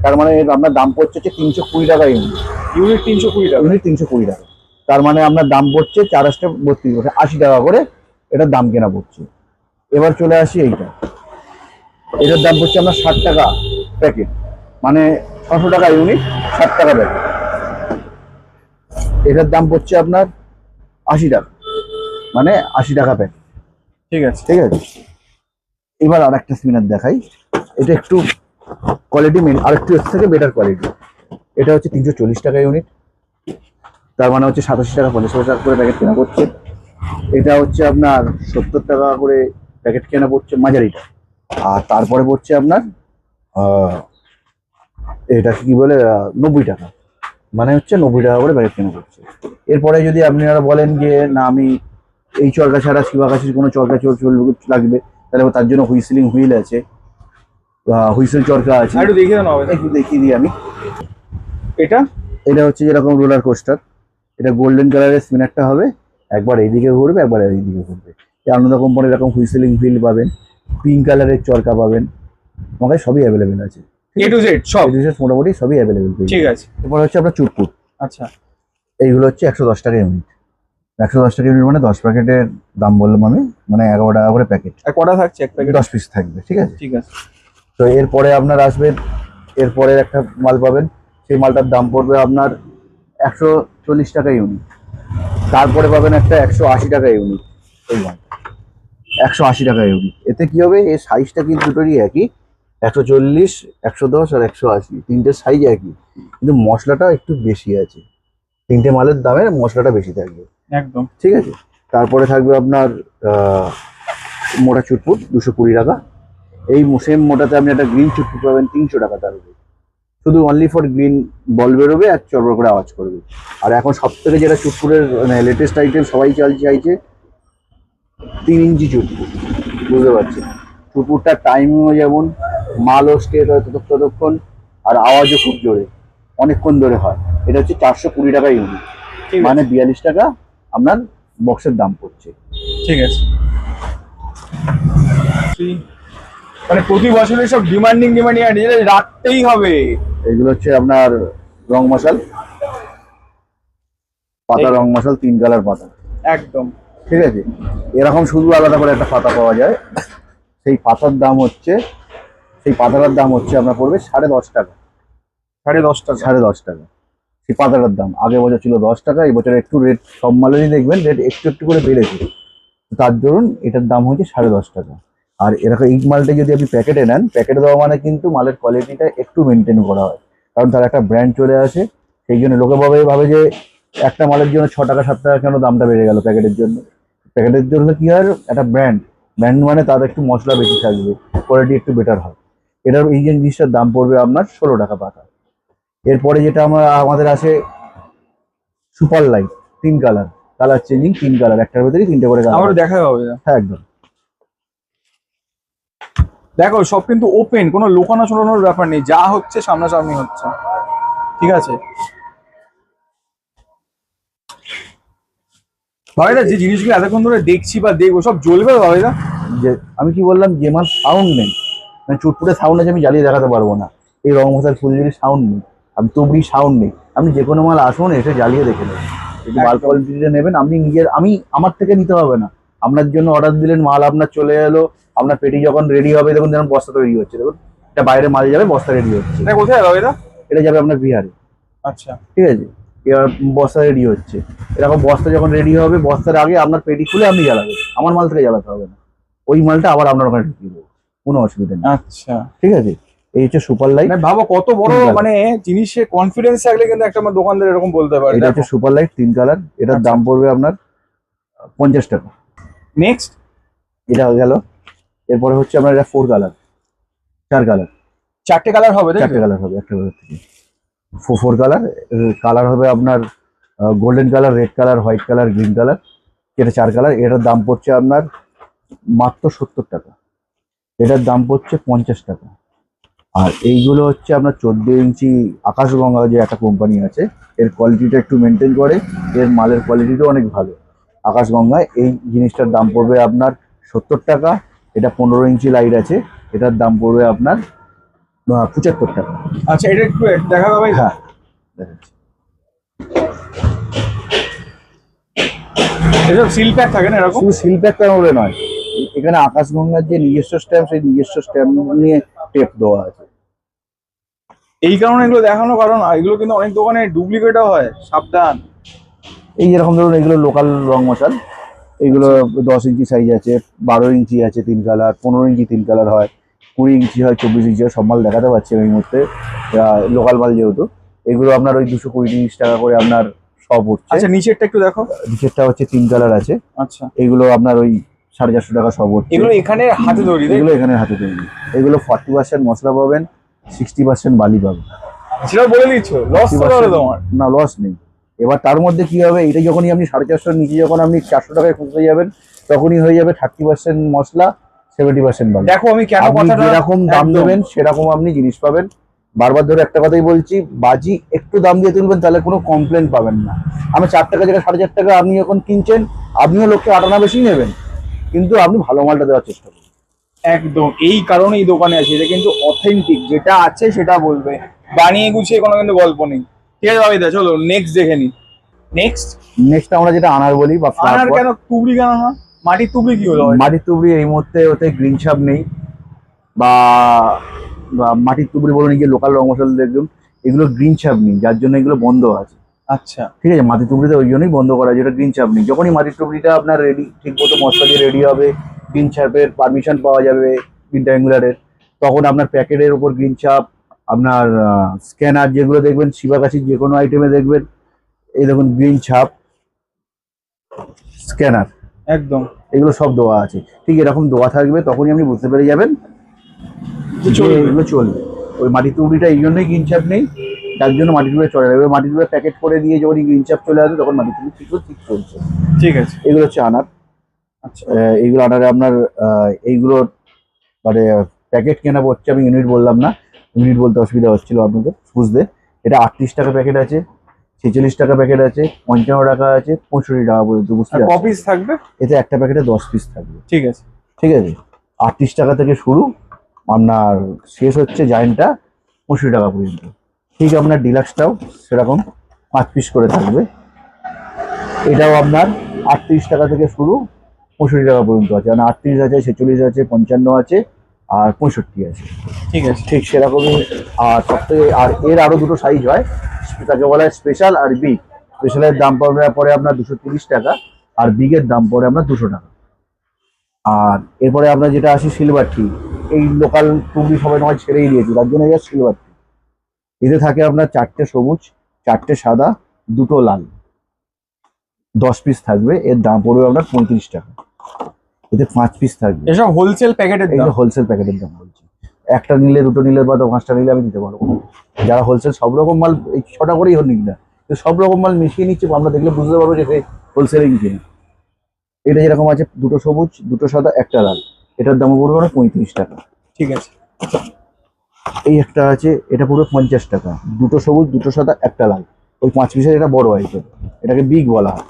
Speaker 2: তার মানে আপনার দাম পড়ছে হচ্ছে 320 টাকা ইউনিট।
Speaker 1: ইউনিট 320 টাকা।
Speaker 2: ইউনিট 320 টাকা। তার মানে আপনার দাম পড়ছে 4 8 32, 80 টাকা করে এটার দাম কেনা পড়ছে। এবার চলে আসি এইটা, এটার দাম পড়ছে আপনার 60 টাকা প্যাকেট, মানে 600 টাকা ইউনিট, 60 টাকা প্যাকেট। এটার দাম পড়ছে আপনার 80 টাকা, মানে 80 টাকা প্যাকেট।
Speaker 1: ঠিক আছে।
Speaker 2: ঠিক আছে। এবার আর একটা স্পিনার দেখাই, এটা একটু কোয়ালিটি আর একটু এর থেকে বেটার কোয়ালিটি। এটা হচ্ছে 340 টাকা ইউনিট, তার মানে হচ্ছে 87 টাকা 50 টাকা করে প্যাকেট কেনা পড়ছে। এটা হচ্ছে আপনার 70 টাকা করে প্যাকেট কেনা পড়ছে মাঝারিটা। আর তারপরে পড়ছে আপনার এটা কি বলে 90 টাকা, মানে হচ্ছে 90 টাকা করে প্যাকেট কেনা পড়ছে। এরপরে যদি আপনারা বলেন যে না আমি এই চরকা ছাড়া শিবাকাশির কোনো চরকা লাগবে, তাহলে তার জন্য হুইসেলিং হুইল আছে, হুইসেল চরকা আছে।
Speaker 1: একটু দেখিয়ে দাও না,
Speaker 2: একটু দেখিয়ে দিই আমি।
Speaker 1: এটা
Speaker 2: এটা হচ্ছে যেরকম রোলার কোস্টার, এটা গোল্ডেন কালারের স্পিনারটা হবে, একবার এইদিকে ঘুরবে একবার এইদিকে ঘুরবে। আনন্দ কোম্পানির এরকম হুইসেলিং হুইল পাবেন, পিঙ্ক কালারের চরকা পাবেন, আমাকে সবই অ্যাভেলেবেল আছে।
Speaker 1: এ টু জেড সব
Speaker 2: মোটামুটি সবই অ্যাভেলেবেল।
Speaker 1: ঠিক আছে।
Speaker 2: এরপর হচ্ছে আপনার চুটপুট।
Speaker 1: আচ্ছা।
Speaker 2: এইগুলো হচ্ছে 110 টাকা ইউনিট। 110 টাকা ইউনিট মানে 10 প্যাকেটের দাম বললাম আমি, মানে 11 টাকা করে প্যাকেট।
Speaker 1: আর কটা থাকছে এক প্যাকেট?
Speaker 2: 10 পিস থাকবে। ঠিক আছে।
Speaker 1: ঠিক আছে।
Speaker 2: তো এরপরে আপনার আসবেন, এরপরে একটা মাল পাবেন, সেই মালটার দাম পড়বে আপনার 140 টাকা ইউনিট। তারপরে পাবেন একটা 180 টাকা ইউনিট, এই মাল 180 টাকা ইউনিট। এতে কি হবে, এই সাইজটা কিন্তু দুটোরই একই, 140 110 আর 180, তিনটে সাইজ একই, কিন্তু মশলাটা একটু বেশি আছে। তিনটে মালের দামে মশলাটা বেশি থাকবে।
Speaker 1: একদম।
Speaker 2: ঠিক আছে। তারপরে থাকবে আপনার মোটা চুটপুট 220 টাকা। এই সেম মোটাতে আপনি একটা গ্রিন চুটপুট পাবেন 300 টাকা, তার উপরে শুধু অনলি ফর গ্রিন বল বেরোবে আর চড়বড় করে আওয়াজ করবে। আর এখন সব থেকে যেটা চুটপুটের মানে লেটেস্ট আইটেম সবাই চাইছে 3 ইঞ্চি চুটপুট। বুঝতে পারছেন, চুটপুটটার টাইমিংও যেমন, মালও স্টে ততক্ষণ, আর আওয়াজও খুব জোরে, অনেকক্ষণ ধরে হয়। এটা হচ্ছে 420 টাকা ইউনিট, মানে 42 টাকা আপনার বক্সের দাম পড়ছে।
Speaker 1: ঠিক আছে। মানে প্রতি বছরের সব ডিমান্ডিং আর যেটা রাখতেই হবে।
Speaker 2: এগুলো হচ্ছে আপনার রং মশাল, পাতা রং মশাল, 3 কালার পাতা।
Speaker 1: একদম।
Speaker 2: ঠিক আছে। এরকম শুধু আলাদা করে একটা পাতা পাওয়া যায়, সেই পাতার দাম হচ্ছে, সেই পাতাটার দাম হচ্ছে আপনার পড়বে 10.5 টাকা।
Speaker 1: 10.5 টাকা?
Speaker 2: 10.5 টাকা সেই পাতাটার দাম। আগের বছর ছিল 10 টাকা, এই বছর একটু রেট সব মালেরই দেখবেন রেট একটু একটু করে বেড়েছে, তার দরুন এটার দাম হচ্ছে 10.5 টাকা। আর এরকম এই মালটা যদি আপনি প্যাকেটে নেন, প্যাকেটে দেওয়া মানে কিন্তু মালের কোয়ালিটিটা একটু মেনটেন করা হয়, কারণ তার একটা ব্র্যান্ড চলে আসে। সেই জন্য লোকে ভাবে যে একটা মালের জন্য 6 টাকা 7 টাকা কেন দামটা বেড়ে গেল প্যাকেটের জন্য। প্যাকেটের জন্য কি হয়, একটা ব্র্যান্ড মানে তার একটু মশলা বেশি থাকবে, কোয়ালিটি একটু বেটার হয়। এটার এই জিনিসটার দাম পড়বে আপনার 16 টাকা পাতা। এরপরে যেটা আমাদের আছে super light, 3 colour, colour changing 3 colour, একটার ভেতরেই 3টে করে কালার।
Speaker 1: আমার দেখা হবে না?
Speaker 2: হ্যাঁ একদম।
Speaker 1: দেখো সব কিন্তু ওপেন, কোনো লোকানো ছোটানোর ব্যাপার নেই, যা হচ্ছে সামনাসামনি হচ্ছে। ঠিক আছে ভাইদা, যে জিনিসগুলো এতক্ষণ ধরে দেখছি বা দেখবো সব জ্বলবে ভাইদা?
Speaker 2: যে আমি কি বললাম, যে মাল সাউন্ড নেই, মানে চুটপুটে সাউন্ড আছে আমি জ্বালিয়ে দেখাতে পারবো না। এই রং মশার ফুলঝুরি সাউন্ড নেই, আপনি তুবড়ি সাউন্ড নেই, আপনি যে কোনো মাল আসুন এসে জ্বালিয়ে দেখে নেবেন। যদি মাল কোয়ালিটিটা নেবেন আপনি নিজের, আমার থেকে নিতে হবে না, আপনার জন্য অর্ডার দিলেন, মাল আপনার চলে এলো, আপনার পেটি যখন রেডি হবে, দেখুন যেমন বস্তা তৈরি হচ্ছে, দেখুন এটা বাইরে মাল যাবে, বস্তা রেডি হচ্ছে।
Speaker 1: এটা কোথায় ভাইদা?
Speaker 2: এটা যাবে আপনার বিহারে।
Speaker 1: আচ্ছা।
Speaker 2: ঠিক আছে। এবার বস্তা রেডি হচ্ছে, এরকম বস্তা যখন রেডি হবে, বস্তার আগে আপনার পেটি খুলে আপনি জ্বালাবেন, আমার মাল থেকে জ্বালাতে হবে না, ওই মালটা আবার আপনার ওখানে ঢুকিয়ে দেবো, কোনো অসুবিধা নেই।
Speaker 1: আচ্ছা।
Speaker 2: ঠিক আছে। এই হচ্ছে সুপার লাইট।
Speaker 1: ভাবো কত বড় মানে জিনিসে কনফিডেন্স থাকলে কিন্তু একটা দোকানদার এরকম বলতে পারে।
Speaker 2: এটা হচ্ছে সুপার লাইট 3 কালার, এটার দাম পড়বে আপনার 50 টাকা।
Speaker 1: নেক্সট
Speaker 2: এটা হয়ে গেল। এরপরে হচ্ছে আপনার এটা 4 কালার, 4 কালার,
Speaker 1: 4টে কালার হবে?
Speaker 2: 4টে কালার হবে একটা কালার থেকে। 4 কালার কালার হবে আপনার golden colour, red colour, white colour, green colour, এটা 4 কালার। এটার দাম পড়ছে আপনার মাত্র 70 টাকা। এটার দাম পড়ছে 50 টাকা। আর এইগুলো হচ্ছে আপনার 14 ইঞ্চি আকাশগঙ্গা যে একটা কোম্পানি আছে, এর কোয়ালিটিটা একটু মেনটেন করে, এর মালের কোয়ালিটিটাও অনেক ভালো। আকাশগঙ্গায় এই জিনিসটার দাম পড়বে আপনার 70 টাকা। এটা 15 ইঞ্চি লাইট আছে, এটার দাম পড়বে আপনার 75 টাকা।
Speaker 1: আচ্ছা, এটা একটু দেখাবে ভাই?
Speaker 2: হ্যাঁ, দেখাচ্ছি।
Speaker 1: এসব সিল প্যাক থাকে না এরকম?
Speaker 2: শুধু সিল প্যাক বলে নয়, এখানে আকাশগঙ্গার যে নিজস্ব স্ট্যাম্প, সেই নিজস্ব স্ট্যাম্প নিয়ে টেপ দেওয়া আছে।
Speaker 1: এই কারণে এগুলো দেখানো, কারণ এগুলো কিন্তু অনেক দোকানে ডুপ্লিকেটও হয়, সাবধান।
Speaker 2: এই যেরকম ধরুন এগুলো লোকাল রং মশাল, এগুলো 10 ইঞ্চি সাইজ আছে, 12 ইঞ্চি আছে 3 কালার, 15 ইঞ্চি 3 কালার হয়, 20 ইঞ্চি হয়, 24 ইঞ্চি হয়। সব মাল দেখাতে পারছি আমি এই মুহূর্তে, লোকাল মাল যেহেতু। এগুলো আপনার ওই 220 টাকা করে আপনার সব উঠছে।
Speaker 1: আচ্ছা, নিচেরটা একটু দেখো।
Speaker 2: নিচেরটা হচ্ছে 3 কালার আছে।
Speaker 1: আচ্ছা,
Speaker 2: এগুলো আপনার ওই 450 টাকা সব উঠছে।
Speaker 1: এগুলো এখানে হাতে তৈরি?
Speaker 2: এগুলো এখানে হাতে তৈরি। এগুলো 40% মশলা পাবেন, 60% বালি পাবেন।
Speaker 1: সেটা বলে দিচ্ছ, লস তো হবে তোমার?
Speaker 2: না, লস নেই। এবার তার মধ্যে কি হবে, এটা যখনই আপনি 450 নিচে যখন আপনি 400 টাকায় খুঁজতে যাবেন, তখনই হয়ে যাবে 30% মশলা, 70% বালি।
Speaker 1: দেখো আমি কেন
Speaker 2: আপনি
Speaker 1: কথাটা,
Speaker 2: যেরকম দাম
Speaker 1: একদম।
Speaker 2: দেবেন সেরকম আপনি জিনিস পাবেন। বারবার ধরে একটা কথাই বলছি, বাজি একটু দাম দিয়ে তুলবেন, তাহলে কোনো কমপ্লেন পাবেন না। আমি 4 টাকা যেটা 4.5 টাকা আপনি যখন কিনছেন, আপনিও লোককে 8 আনা বেশি নেবেন, কিন্তু আপনি ভালো মালটা দেওয়ার চেষ্টা করবেন।
Speaker 1: একদম, এই কারণে এই দোকানে আছে, এটা কিন্তু অথেন্টিক, যেটা আছে সেটা বলবে, বানিয়ে গুছিয়ে কোনো কিন্তু গল্প নেই। ঠিক আছে বাবিদা, চলো নেক্সট দেখে নি। নেক্সট
Speaker 2: আমরা যেটা আনার বলি বা
Speaker 1: আনার,
Speaker 2: flower pot।
Speaker 1: কেন তুবড়ি কেন না? মাটির তুবড়ি কি হলো?
Speaker 2: মাটির তুবড়ি এই মুহূর্তে ওতে গ্রিন ছাপ নেই, বা বা মাটির তুবড়ি বলুন, এই যে লোকাল রং মশলা দেখুন, এগুলো গ্রিন ছাপ নেই, যার জন্য এগুলো বন্ধ আছে।
Speaker 1: আচ্ছা,
Speaker 2: ঠিক আছে, মাটির টুকরিটা ওই জন্যই বন্ধ করা, যেটা গ্রিন ছাপ নেই। যখনই মাটির টুকরিটা আপনার রেডি, ঠিক মতো মশলা দিয়ে রেডি হবে, গ্রিন ছাপের পারমিশন পাওয়া যাবে গ্রিন ট্রায়াঙ্গুলারের, তখন আপনার প্যাকেটের উপর গ্রিন ছাপ, আপনার স্ক্যানার যেগুলো দেখবেন শিবাকাশির যে কোনো আইটেমে দেখবেন, এই দেখুন গ্রিন ছাপ, স্ক্যানার,
Speaker 1: একদম
Speaker 2: এগুলো সব দেওয়া আছে। ঠিক এরকম দেওয়া থাকবে, তখনই আপনি বুঝতে পেরে যাবেন যে এগুলো চলবে। ওই মাটির টুকরিটা এই জন্যই গ্রিন ছাপ নেই, তার জন্য মাটির টুকরি চলে যাবে। মাটির টুকরি প্যাকেট করে দিয়ে যখন গ্রিন চাপ চলে আসবে, তখন মাটির টুকরি ঠিক চলছে।
Speaker 1: ঠিক আছে।
Speaker 2: এগুলো হচ্ছে আনার।
Speaker 1: আচ্ছা,
Speaker 2: এইগুলো আনারে আপনার এইগুলোর মানে প্যাকেট কেনা পড়ছে, আমি ইউনিট বললাম না, ইউনিট বলতে অসুবিধা হচ্ছিল আপনাদের বুঝতে। এটা 38 টাকা প্যাকেট আছে, 46 টাকা প্যাকেট আছে, 55 টাকা আছে, 65 টাকা পর্যন্ত, বুঝতে
Speaker 1: আর
Speaker 2: পারছেন?
Speaker 1: কপিস থাকবে?
Speaker 2: এতে একটা প্যাকেটে 10 পিস থাকবে।
Speaker 1: ঠিক আছে,
Speaker 2: ঠিক আছে, 38 টাকা থেকে শুরু, আপনার শেষ হচ্ছে জায়েন্টটা 65 টাকা পর্যন্ত। ঠিক আপনার ডিলাক্সটাও সেরকম 5 পিস করে থাকবে। এটাও আপনার 38 টাকা থেকে শুরু, 65 টাকা পর্যন্ত আছে। মানে 38 আছে, 46 আছে, 55 আছে, আর 65 আছে।
Speaker 1: ঠিক আছে।
Speaker 2: ঠিক সেরকমই। আর সবথেকে এর আরো দুটো সাইজ হয়, তাকে বলা হয় স্পেশাল আর বিগ। স্পেশালের দাম পড়ে আপনার 230 টাকা, আর বিগের দাম পড়ে আপনার 200 টাকা। আর এরপরে আপনার যেটা আসে সিলভার টি, এই লোকাল টুকরি সবাই নয় ছেড়েই দিয়েছি, তার জন্য এটা সিলভার টি। এতে থাকে আপনার 4টে সবুজ, 4টে সাদা, 2টো লাল, 10 পিস থাকবে। এর দাম পড়বে আপনার 35 টাকা। এতে 5 পিস থাকবে।
Speaker 1: এসব হোলসেল প্যাকেটের দাম?
Speaker 2: এগুলো হোলসেল প্যাকেটের দাম বলছি। একটা নিলে, দুটো নিলে বা 5টা নিলে আমি দিতে পারবো। যারা হোলসেল সব রকম মাল এই 6টা করেই নিক না, সব রকম মাল মিশিয়ে নিচ্ছে, আমরা দেখলে বুঝতে পারবো যে হোলসেলিং কিনা। এটা যেরকম আছে 2টো সবুজ, 2টো সাদা, 1টা লাল, এটার দাম পড়বে আপনার 35 টাকা।
Speaker 1: ঠিক আছে।
Speaker 2: এই একটা আছে, এটা পুরো 50 টাকা, 2টো সবুজ, 2টো সাদা, 1টা লাল, ওই 5 পিসের এটা বড় আইটেম, এটাকে বিগ বলা হয়।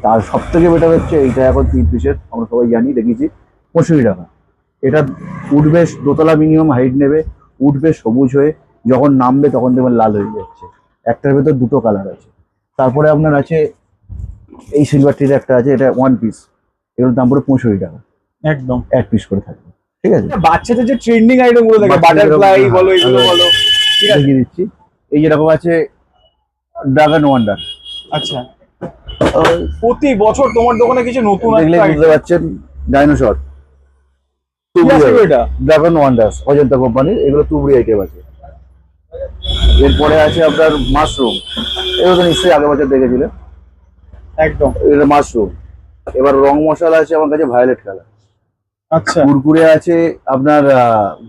Speaker 2: তার সব থেকে বেটার হচ্ছে এইটা, এখন 3 পিসের, আমরা সবাই জানি, দেখেছি, 65 টাকা। এটা উঠবে, দোতলা মিনিমাম হাইট নেবে, উঠবে সবুজ হয়ে, যখন নামবে তখন দেখবেন লাল হয়ে যাচ্ছে। একটার ভেতর 2টো কালার আছে। তারপরে আপনার আছে এই সিলভার টির একটা আছে, এটা 1 পিস, এগুলোর দাম পড়ে 65 টাকা।
Speaker 1: একদম
Speaker 2: 1 পিস করে থাকবে। ঠিক আছে,
Speaker 1: বাচ্চাদের যে ট্রেন্ডিং আইটেম গুলো থাকে, বাটারফ্লাই বলো, এগুলো বলো, ঠিক আছে।
Speaker 2: দেখিয়ে দিচ্ছি। এই যেরকম আছে ড্রাগন ওয়ান্ডার।
Speaker 1: আচ্ছা, প্রতি বছর তোমার দোকানে কিছু নতুন
Speaker 2: দেখলে
Speaker 1: একটা
Speaker 2: বুঝতে পারছেন, ডাইনোসর,
Speaker 1: এটা
Speaker 2: ড্রাগন ওয়ান্ডার্স, অজন্তা কোম্পানির, এগুলো তুবড়ি আইটেম আছে। এরপরে আছে আপনার মাশরুম, এগুলো তো নিশ্চয়ই আগের বছর দেখেছিলেন,
Speaker 1: একদম।
Speaker 2: এটা মাশরুম। এবার রং মশলা আছে আমার কাছে ভায়োলেট কালার,
Speaker 1: আচ্ছা,
Speaker 2: কুরকুরে আছে আপনার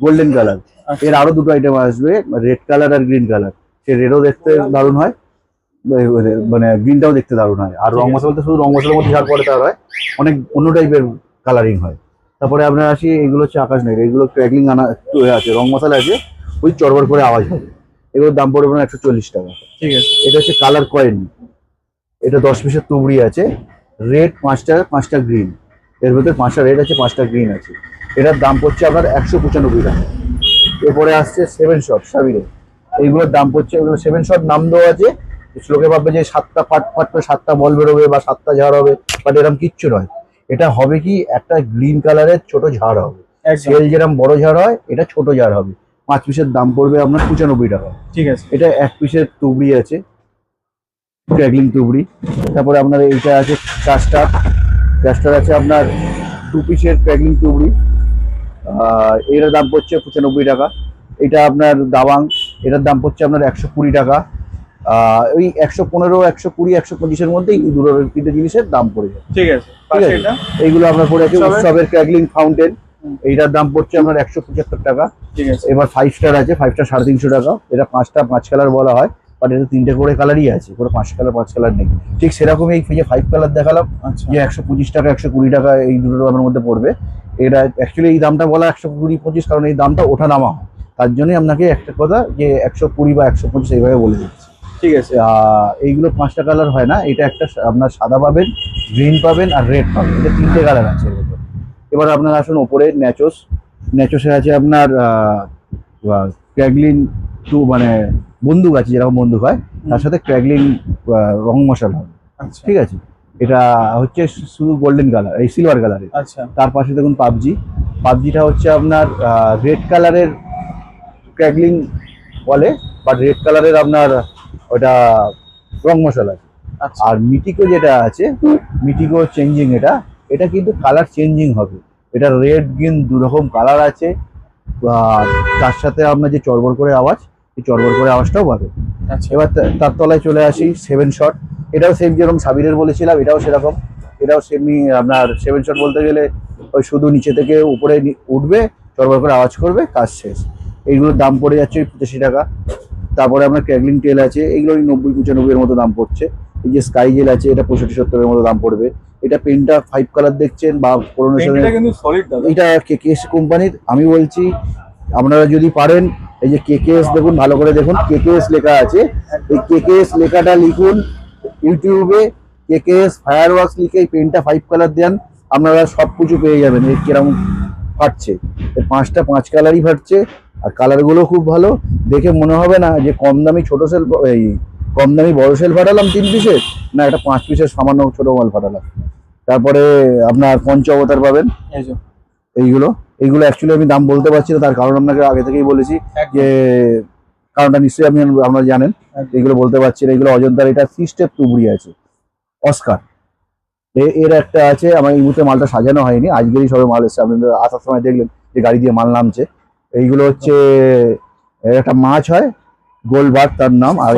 Speaker 2: গোল্ডেন কালার। এর আরো দুটো আইটেম আসবে, রেড কালার আর গ্রিন কালার। সে রেডও দেখতে দারুণ হয়, মানে গ্রিনটাও দেখতে দারুণ হয়। আর রং মশলা বলতে শুধু রং মশলার মধ্যে ঝাল পড়ে তা হয়, অনেক অন্য টাইপের কালারিং হয়। তারপরে আপনার আসি, এগুলো হচ্ছে আকাশ নাইট, এগুলো ক্র্যাকলিং আনা আছে, রং মশলা আছে, ওই চড়বড় করে আওয়াজ হবে। এগুলোর দাম পড়বে আপনার 140 টাকা।
Speaker 1: ঠিক আছে।
Speaker 2: এটা হচ্ছে কালার কয়েন, এটা 10 পিসের তুবড়ি আছে, রেড 5টা 5টা গ্রিন, এর ভেতরে 5টা রেড আছে 5টা গ্রিন আছে। এটার দাম পড়ছে আপনার 195 টাকা। এরপরে আসছে 7 শট সাবিরের, এইগুলোর দাম পড়ছে, এগুলো 7 শট নাম দেওয়া আছে, লোকে ভাববে যে 7টা ফাট ফাট করে 7টা বল বেরোবে বা 7টা ঝাড় হবে, বাট এরকম কিচ্ছু নয়। এটা হবে কি, একটা গ্রিন কালারের ছোট ঝাড় হবে, সেল যেরকম বড় ঝাড় হয়, এটা ছোট ঝাড় হবে। 5 পিসের দাম পড়বে আপনার 95 টাকা।
Speaker 1: ঠিক আছে।
Speaker 2: এটা 1 পিসের তুবড়ি আছে, ক্র্যাকলিং তুবড়ি। তারপরে আপনার এইটা আছে ক্যাস্টার, ক্যাস্টার আছে আপনার 2 পিসের ক্র্যাকলিং তুবড়ি, এটার দাম পড়ছে 95 টাকা। এটা আপনার দাবাং, এটার দাম পড়ছে আপনার 120 টাকা। ওই 115, 120, 125-এর মধ্যে এই দুটো তিনটে জিনিসের দাম পড়ে যায়।
Speaker 1: ঠিক আছে।
Speaker 2: ঠিক আছে, এইগুলো আপনার পড়ে আছে উৎসবের ক্র্যাকলিং ফাউন্টেন, এইটার দাম পড়ছে আপনার 175 টাকা।
Speaker 1: ঠিক আছে।
Speaker 2: এবার 5 স্টার আছে, 5টা 350 টাকা। এটা 5টা 5 কালার বলা হয়, বাট এটা 3টে করে কালারই আছে, কোনো 5 কালার 5 কালার নেই। ঠিক সেরকমই এই যে 5 কালার দেখালাম,
Speaker 1: আচ্ছা।
Speaker 2: যে 125 টাকা 120 টাকা এই দুটো দামের মধ্যে পড়বে। এটা অ্যাকচুয়ালি এই দামটা বলা 120-25, কারণ এই দামটা ওঠা নামা হয়, তার জন্যই আপনাকে একটা কথা যে 120 বা 125 এইভাবে বলে দিচ্ছি।
Speaker 1: ঠিক আছে।
Speaker 2: এইগুলো 5টা কালার হয় না, এটা একটা আপনার সাদা পাবেন, গ্রিন পাবেন আর রেড পাবেন, এটা 3টে কালার আছে এর ভেতর। এবার আপনার আসুন ওপরে ন্যাচোস, ন্যাচোসে আছে আপনার ক্র্যাগলিন মানে বন্দুক আছে, যেরকম বন্দুক হয় তার সাথে ক্র্যাগলিন রং মশলা হবে।
Speaker 1: আচ্ছা।
Speaker 2: ঠিক আছে, এটা হচ্ছে শুধু গোল্ডেন কালার, এই সিলভার কালারের।
Speaker 1: আচ্ছা।
Speaker 2: তার পাশে দেখুন পাবজি, পাবজিটা হচ্ছে আপনার রেড কালারের ক্র্যাগলিং বলে, বাট রেড কালারের আপনার ওটা রং মশলা আছে।
Speaker 1: আচ্ছা।
Speaker 2: আর মিটিকো যেটা আছে, মিটিকো চেঞ্জিং, এটা এটা কিন্তু কালার চেঞ্জিং হবে। এটা রেড গ্রিন 2 রকম কালার আছে, তার সাথে আপনার যে চড়বড় করে আওয়াজ, এই চড়বড় করে আওয়াজটাও পাবে।
Speaker 1: আচ্ছা।
Speaker 2: এবার তার তলায় চলে আসি 7 শট, এটাও সেম যেরকম সাবিরের বলেছিলাম, এটাও সেরকম, এটাও সেমনি আপনার 7 শট বলতে গেলে ওই শুধু নিচে থেকে উপরে উঠবে, চড়বড় করে আওয়াজ করবে, কাজ শেষ। এইগুলোর দাম পড়ে যাচ্ছে 85 টাকা। তারপরে আপনার ক্র্যাগলিং টেল আছে, এগুলো ওই 90-95-এর মতো দাম পড়ছে। এই যে স্কাই জেল আছে, এটা 65-70-এর মতো দাম পড়বে। এটা পেনটা 5 কালার দেখছেন বা
Speaker 1: পেনটা কিন্তু সলিড দাদা,
Speaker 2: এটা কেকেএস কোম্পানির। আমি বলছি আপনারা যদি পারেন, এই যে কেকেএস দেখুন, ভালো করে দেখুন, কেকেএস লেখা আছে, এই কেকেএস লেখাটা লিখুন ইউটিউবে, কেকেএস ফায়ারওয়ার্কস লিখে এই পেনটা 5 কালার দেন, আপনারা সব কিছু পেয়ে যাবেন। এর কিরকম ফাটছে, এর 5টা 5 কালারই ফাটছে, আর কালারগুলো খুব ভালো, দেখে মনে হবে না যে কম দামি ছোট সেল, এই কম দামি বড় সেল ফাটালাম 3 পিসের, না এটা 5 পিসের সামান্য ছোট মাল ফাটালাম। তারপরে আপনার পঞ্চ অবতার পাবেন, এইগুলো এইগুলো অ্যাকচুয়ালি আমি দাম বলতে পারছি না, তার কারণ আপনাকে আগে থেকেই বলেছি, যে কারণটা নিশ্চয়ই আপনারা জানেন, এইগুলো বলতে পারছি না। এগুলো অযোধ্যার, এটা 3 স্টেপ তুবড়ি আছে, অস্কার এর একটা আছে। আমার এই মুহূর্তে মালটা সাজানো হয়নি, আজকেরই সবে মাল এসছে, আপনাদের আসার সময় দেখলেন যে গাড়ি দিয়ে মাল নামছে। এইগুলো হচ্ছে একটা মাছ হয়, গোলবার তার নাম, আর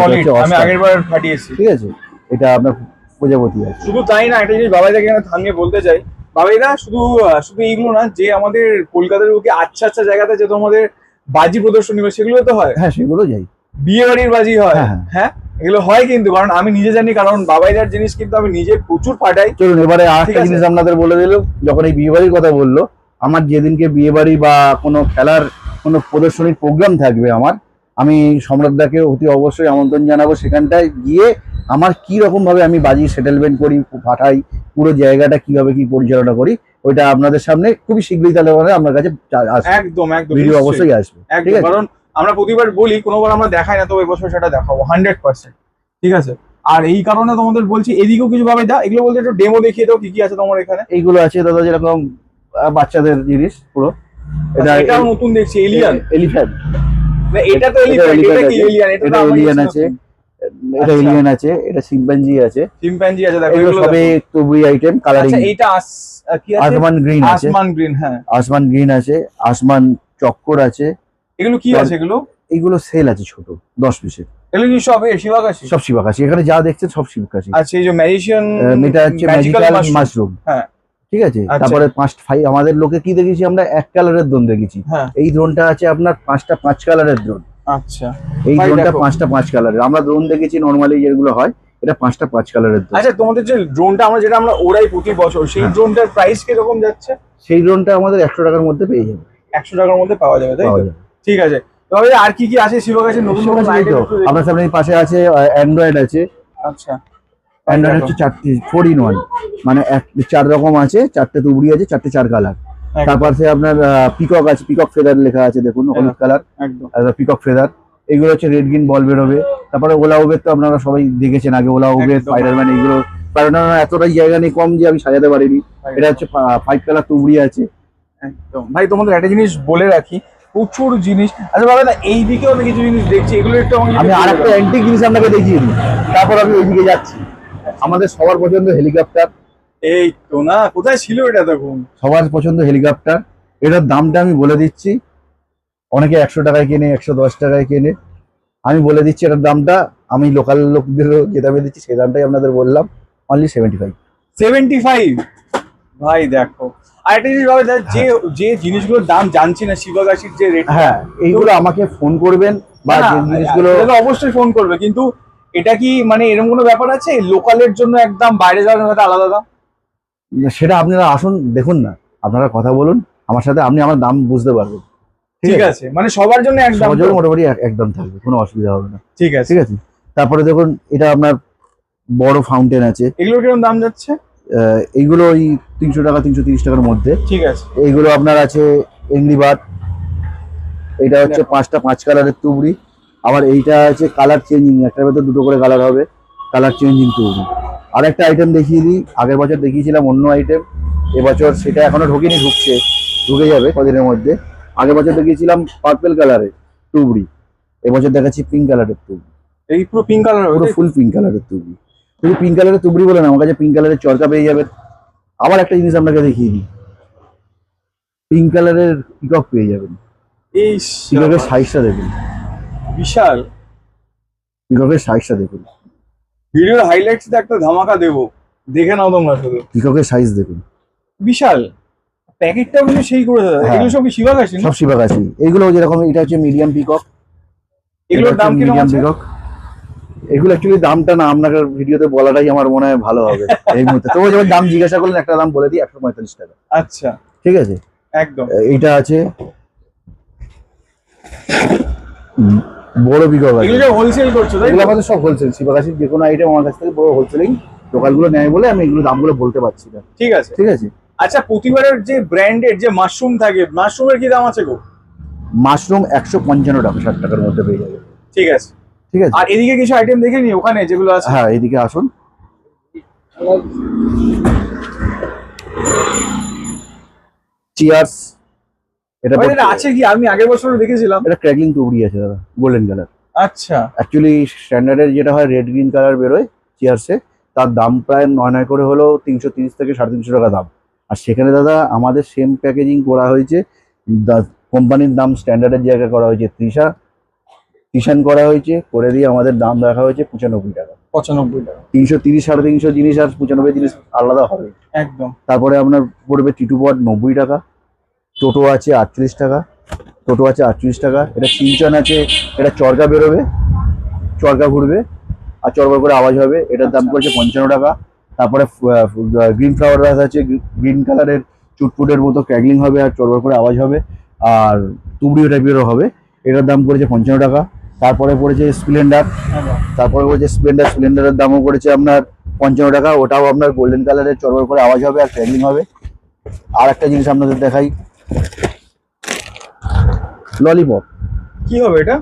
Speaker 1: আমি আগেরবার ফাটিয়েছি।
Speaker 2: ঠিক আছে, এটা আপনার প্রজাপতি আছে।
Speaker 1: শুধু তাই না, একটা জিনিস বাবাইদাকে এখানে থামিয়ে বলতে চাই, বাবাইদা শুধু শুধু এইগুলো না, যে আমাদের কলকাতার বুকে আচ্ছা আচ্ছা জায়গাতে যে তোমাদের বাজি প্রদর্শনী হয়, সেগুলো তো হয়।
Speaker 2: হ্যাঁ, সেগুলো যাই,
Speaker 1: বিয়ে বাড়ির বাজি হয়।
Speaker 2: হ্যাঁ,
Speaker 1: হ্যাঁ, এগুলো হয় কিন্তু, কারণ আমি নিজে জানি, কারণ বাবাইদার জিনিস কিন্তু আমি নিজে প্রচুর ফাটাই।
Speaker 2: চলুন এবারে আরেকটা জিনিস আপনাদের বলে দিল, যখন এই বিয়ে বাড়ির কথা বললো, আমার যেদিনকে বিয়ে বাড়ি বা কোনো খেলার কোনো প্রদর্শনীর প্রোগ্রাম থাকবে আমার, আমি সম্রাটদাকে অতি অবশ্যই আমন্ত্রণ জানাবো। সেখানটায় গিয়ে আমার কি রকম ভাবে আমি বাজি সেটেলমেন্ট করি, পাঠাই, পুরো জায়গাটা কিভাবে কি পরিচালনা করি, ওইটা আপনাদের সামনে খুবই শীঘ্রই তাহলে আপনার কাছে
Speaker 1: একদম একদম
Speaker 2: ভিডিও অবশ্যই আসবে। ঠিক আছে,
Speaker 1: কারণ আমরা প্রতিবার বলি, কোনোবার আমরা দেখাই না, তো এবছর সেটা দেখাবো 100%। ঠিক আছে, আর এই কারণে তোমাদের বলছি, এদিকেও কিছু ভাবে দা, এগুলো বলতে একটু ডেমো দেখিয়ে দাও, কি কি আছে তোমার এখানে।
Speaker 2: এইগুলো আছে দাদা, যেরকম বাচ্চাদের জিনিস পুরো,
Speaker 1: এটাও নতুন দেখছি, এলিয়ান
Speaker 2: এলিফ্যান্ট,
Speaker 1: এটা তো এলিফ্যান্ট, এটা কি এলিয়ান?
Speaker 2: এটা এলিয়ান আছে, এটা এলিয়ান আছে, এটা শিম্পাঞ্জি আছে,
Speaker 1: শিম্পাঞ্জি আছে, দেখো
Speaker 2: এগুলো সবে তুবড়ি আইটেম কালারিং।
Speaker 1: আচ্ছা, এইটা কি আছে?
Speaker 2: আসমান গ্রিন আছে,
Speaker 1: আসমান গ্রিন, হ্যাঁ
Speaker 2: আসমান গ্রিন আছে, আসমান চক্কর আছে।
Speaker 1: এগুলো কি আছে?
Speaker 2: এগুলো সেল আছে ছোট 10 পিসের।
Speaker 1: এগুলো কি সব শিবাকাশি?
Speaker 2: সব শিবাকাশি, এখানে যা দেখছেন সব শিবাকাশি।
Speaker 1: আচ্ছা, এই যে ম্যাজিশিয়ান,
Speaker 2: এটা হচ্ছে ম্যাজিক্যাল মাশরুম।
Speaker 1: হ্যাঁ,
Speaker 2: ঠিক আছে। তারপরে 5 আমাদের লোকে কি দেখেছি আমরা, 1 কালারের ড্রোন দেখেছি। এই ড্রোনটা আছে আপনার 5টা 5 কালারের ড্রোন।
Speaker 1: আচ্ছা,
Speaker 2: এই ড্রোনটা 5টা 5 কালারের। আমরা ড্রোন দেখেছি নরমালি যেগুলো হয়, এটা 5টা 5 কালারের দোকান।
Speaker 1: আচ্ছা, তোমাদের যে ড্রোনটা আমরা ওড়াই প্রতি বছর, সেই
Speaker 2: হ্যাঁ।
Speaker 1: ড্রোনটার প্রাইস কিরকম যাচ্ছে?
Speaker 2: সেই ড্রোনটা আমাদের 100 টাকার মধ্যে পেয়ে যাবে।
Speaker 1: 100 টাকার মধ্যে পাওয়া যাবে, তাই
Speaker 2: পাওয়া
Speaker 1: তো?
Speaker 2: যাবে।
Speaker 1: ঠিক আছে। তবে আর কি কি আছে শিবগাছির নতুন নতুন
Speaker 2: এই
Speaker 1: আইটেম?
Speaker 2: তো আপনার সামনে পাশে আছে অ্যান্ড্রয়েড আছে।
Speaker 1: আচ্ছা,
Speaker 2: অ্যান্ড্রয়েড হচ্ছে 4 in 1, মানে 4 রকম আছে, 4টে তুবড়ি আছে, 4টে 4 কালার।
Speaker 1: একদম।
Speaker 2: তারপর সে আপনার পিকক আছে, পিকক ফেদার লেখা আছে দেখুন, হলুদ কালার,
Speaker 1: একদম।
Speaker 2: Peacock feather. এইগুলো হচ্ছে রেড গ্রিন বল বেরোবে। তারপরে ওলা উবের তো আপনারা সবাই দেখেছেন আগে, ওলা উবের,
Speaker 1: একদম।
Speaker 2: স্পাইডারম্যান, এইগুলো স্পাইডারম্যান এতটাই জায়গা নেই, কম যে আমি সাজাতে পারিনি। এটা হচ্ছে 5 কালার তুবড়ি আছে।
Speaker 1: একদম ভাই, তোমাদের একটা জিনিস বলে রাখি, প্রচুর জিনিস। আচ্ছা বাবা, এই দিকেও আমি কিছু জিনিস দেখছি, এগুলো একটু আমাকে
Speaker 2: আমি আর একটা অ্যান্টিক জিনিস আপনাকে দেখিয়ে দিই, তারপর আমি ওইদিকে যাচ্ছি। আমাদের সবার পছন্দ হেলিকপ্টার।
Speaker 1: এই তো না, কোথায় ছিল এটা তখন?
Speaker 2: সবার পছন্দ হেলিকপ্টার। এটার দামটা আমি বলে দিচ্ছি, অনেকে 100 টাকায় কেনে, 110 টাকায় কেনে। আমি বলে দিচ্ছি এটার দামটা, আমি লোকাল লোকদেরও যে দামে দিচ্ছি সেই দামটাই আপনাদের বললাম, অনলি 75।
Speaker 1: 75? ভাই দেখো, আর একটা জিনিস ভাবে, যে যে জিনিসগুলোর দাম জানছি না, শিবগাছির যে রেট,
Speaker 2: হ্যাঁ, এইগুলো আমাকে ফোন করবেন, বা যে জিনিসগুলো
Speaker 1: অবশ্যই ফোন করবে। কিন্তু এটা কি মানে এরকম কোনো ব্যাপার আছে লোকালের জন্য একদম, বাইরে যাওয়ার জন্য একটা আলাদা দাম?
Speaker 2: সেটা আপনারা আসুন দেখুন না, আপনারা কথা বলুন আমার সাথে, আপনি আমার দাম বুঝতে পারবেন।
Speaker 1: ঠিক আছে, মানে সবার জন্য একদম?
Speaker 2: সবার জন্য মোটামুটি একদম থাকবে, কোনো অসুবিধা হবে না।
Speaker 1: ঠিক আছে,
Speaker 2: ঠিক আছে। তারপরে দেখুন এটা আপনার বড় ফাউন্টেন আছে।
Speaker 1: এগুলোর কিরকম দাম যাচ্ছে?
Speaker 2: এইগুলো ওই 300 টাকা 330 টাকার মধ্যে।
Speaker 1: ঠিক আছে।
Speaker 2: এইগুলো আপনার আছে এংরি বার্ড, এটা হচ্ছে 5টা 5 কালারের তুবড়ি। আবার এইটা আছে কালার চেঞ্জিং, একটার ভেতর 2টো করে কালার হবে, কালার চেঞ্জিং তুবড়ি। আর একটা আইটেম দেখিয়ে দিই, আগের বছর দেখিয়েছিলাম অন্য আইটেম, এবছর সেটা এখনো ঢুকেনি, ঢুকে যাবে কদিনের মধ্যে। আগের বছর দেখিয়েছিলাম পার্পল কালারের তুবড়ি, এবছর দেখাচ্ছি পিঙ্ক কালারের তুবড়ি।
Speaker 1: এই পুরো পিঙ্ক কালার?
Speaker 2: পুরো ফুল পিঙ্ক কালারের তুবড়ি। শুধু পিঙ্ক কালারের তুবড়ি বলে না, আমার কাছে পিঙ্ক কালারের চরকা পেয়ে যাবেন। আবার একটা জিনিস আপনাকে দেখিয়ে দিই, পিঙ্ক কালারের পিকক পেয়ে যাবেন।
Speaker 1: এই
Speaker 2: পিককের সাইজটা দেখুন,
Speaker 1: বিশাল।
Speaker 2: পিককের সাইজটা দেখুন।
Speaker 1: ভিডিওর হাইলাইটস একটা ধামাকা দেবো, দেখে নাও তোমরা শুধু।
Speaker 2: পিককের সাইজ দেখুন,
Speaker 1: বিশাল। প্যাকেটটাও কিন্তু সেই করে দেয়।
Speaker 2: হ্যাঁ।
Speaker 1: এগুলো সব কি শিবগাছি?
Speaker 2: সব শিবাগাছি। এইগুলো যেরকম, এটা হচ্ছে মিডিয়াম পিকক,
Speaker 1: এগুলোর দাম কি
Speaker 2: মিডিয়াম পিকক। এগুলো অ্যাকচুয়ালি দামটা না আপনাকে ভিডিওতে বলাটাই আমার মনে হয় ভালো হবে এই মুহূর্তে। তবু যখন দাম জিজ্ঞাসা করলেন, একটা দাম বলে দিই, 145 টাকা।
Speaker 1: আচ্ছা,
Speaker 2: ঠিক আছে।
Speaker 1: একদম।
Speaker 2: এইটা আছে বড় পিকক আছে।
Speaker 1: এগুলো হোলসেল করছো তাই?
Speaker 2: এগুলো আমাদের সব হোলসেল, শিবাগাছির যে কোনো আইটেম আমার কাছ থেকে বড় হোলসেলিং লোকালগুলো নেয় বলে আমি এগুলো দামগুলো বলতে পারছি না।
Speaker 1: ঠিক আছে,
Speaker 2: ঠিক আছে।
Speaker 1: আচ্ছা, প্রতিবারের যে ব্র্যান্ডের যে মাশরুম থাকে, মাশরুমের কি দাম আছে গো?
Speaker 2: মাশরুম 155 টাকা, 60 টাকার মধ্যে পেয়ে যাবে।
Speaker 1: ঠিক আছে।
Speaker 2: ঠিক আছে।
Speaker 1: আর এদিকে কিছু আইটেম দেখে নি ওখানে যেগুলো আছে?
Speaker 2: হ্যাঁ, এদিকে আসুন। চিয়ার্স, এটা
Speaker 1: ভাই, এটা আছে কি? আমি আগের বছর দেখেছিলাম।
Speaker 2: এটা ক্র্যাকলিং তুবড়ি আছে দাদা, গোল্ডেন কালার।
Speaker 1: আচ্ছা,
Speaker 2: অ্যাকচুয়ালি স্ট্যান্ডার্ডের যেটা হয় রেড গ্রিন কালার বেরোয় চিয়ার্সে, তার দাম প্রায় 9 করে হলো 330 থেকে 350 টাকা দাম। আর সেখানে দাদা আমাদের সেম প্যাকেজিং করা হয়েছে, কোম্পানির দাম স্ট্যান্ডার্ডের জায়গায় করা হয়েছে টিশান করা হয়েছে, করে দিয়ে আমাদের দাম রাখা হয়েছে 95 টাকা।
Speaker 1: 95 টাকা।
Speaker 2: 330 350 জিনিস আর 95 জিনিস আলাদা হবে
Speaker 1: একদম।
Speaker 2: তারপরে আপনার পড়বে টিটু পট 90 টাকা, টোটো আছে 38 টাকা, এটা সিনচন আছে, এটা চরকা বেরোবে, চরকা ঘুরবে আর চরকা করে আওয়াজ হবে, এটার দাম পড়ছে 55 টাকা। তারপরে গ্রিন ফ্লাওয়ার রাস আছে, গ্রিন কালারের চুটপুটের মতো ক্র্যাগলিং হবে আর চরকা করে আওয়াজ হবে, আর তুবড়িও টাইপেরও হবে, এটার দাম পড়েছে 55 টাকা। তারপরে পড়েছে স্প্লেন্ডার, স্প্লেন্ডারের দামও পড়েছে আপনার 55 টাকা, ওটাও আপনার গোল্ডেন কালারের চরকা করে আওয়াজ হবে আর ক্র্যাগলিং হবে। আর একটা জিনিস আপনাদের দেখাই, ললিপপ।
Speaker 1: কি হবে এটা?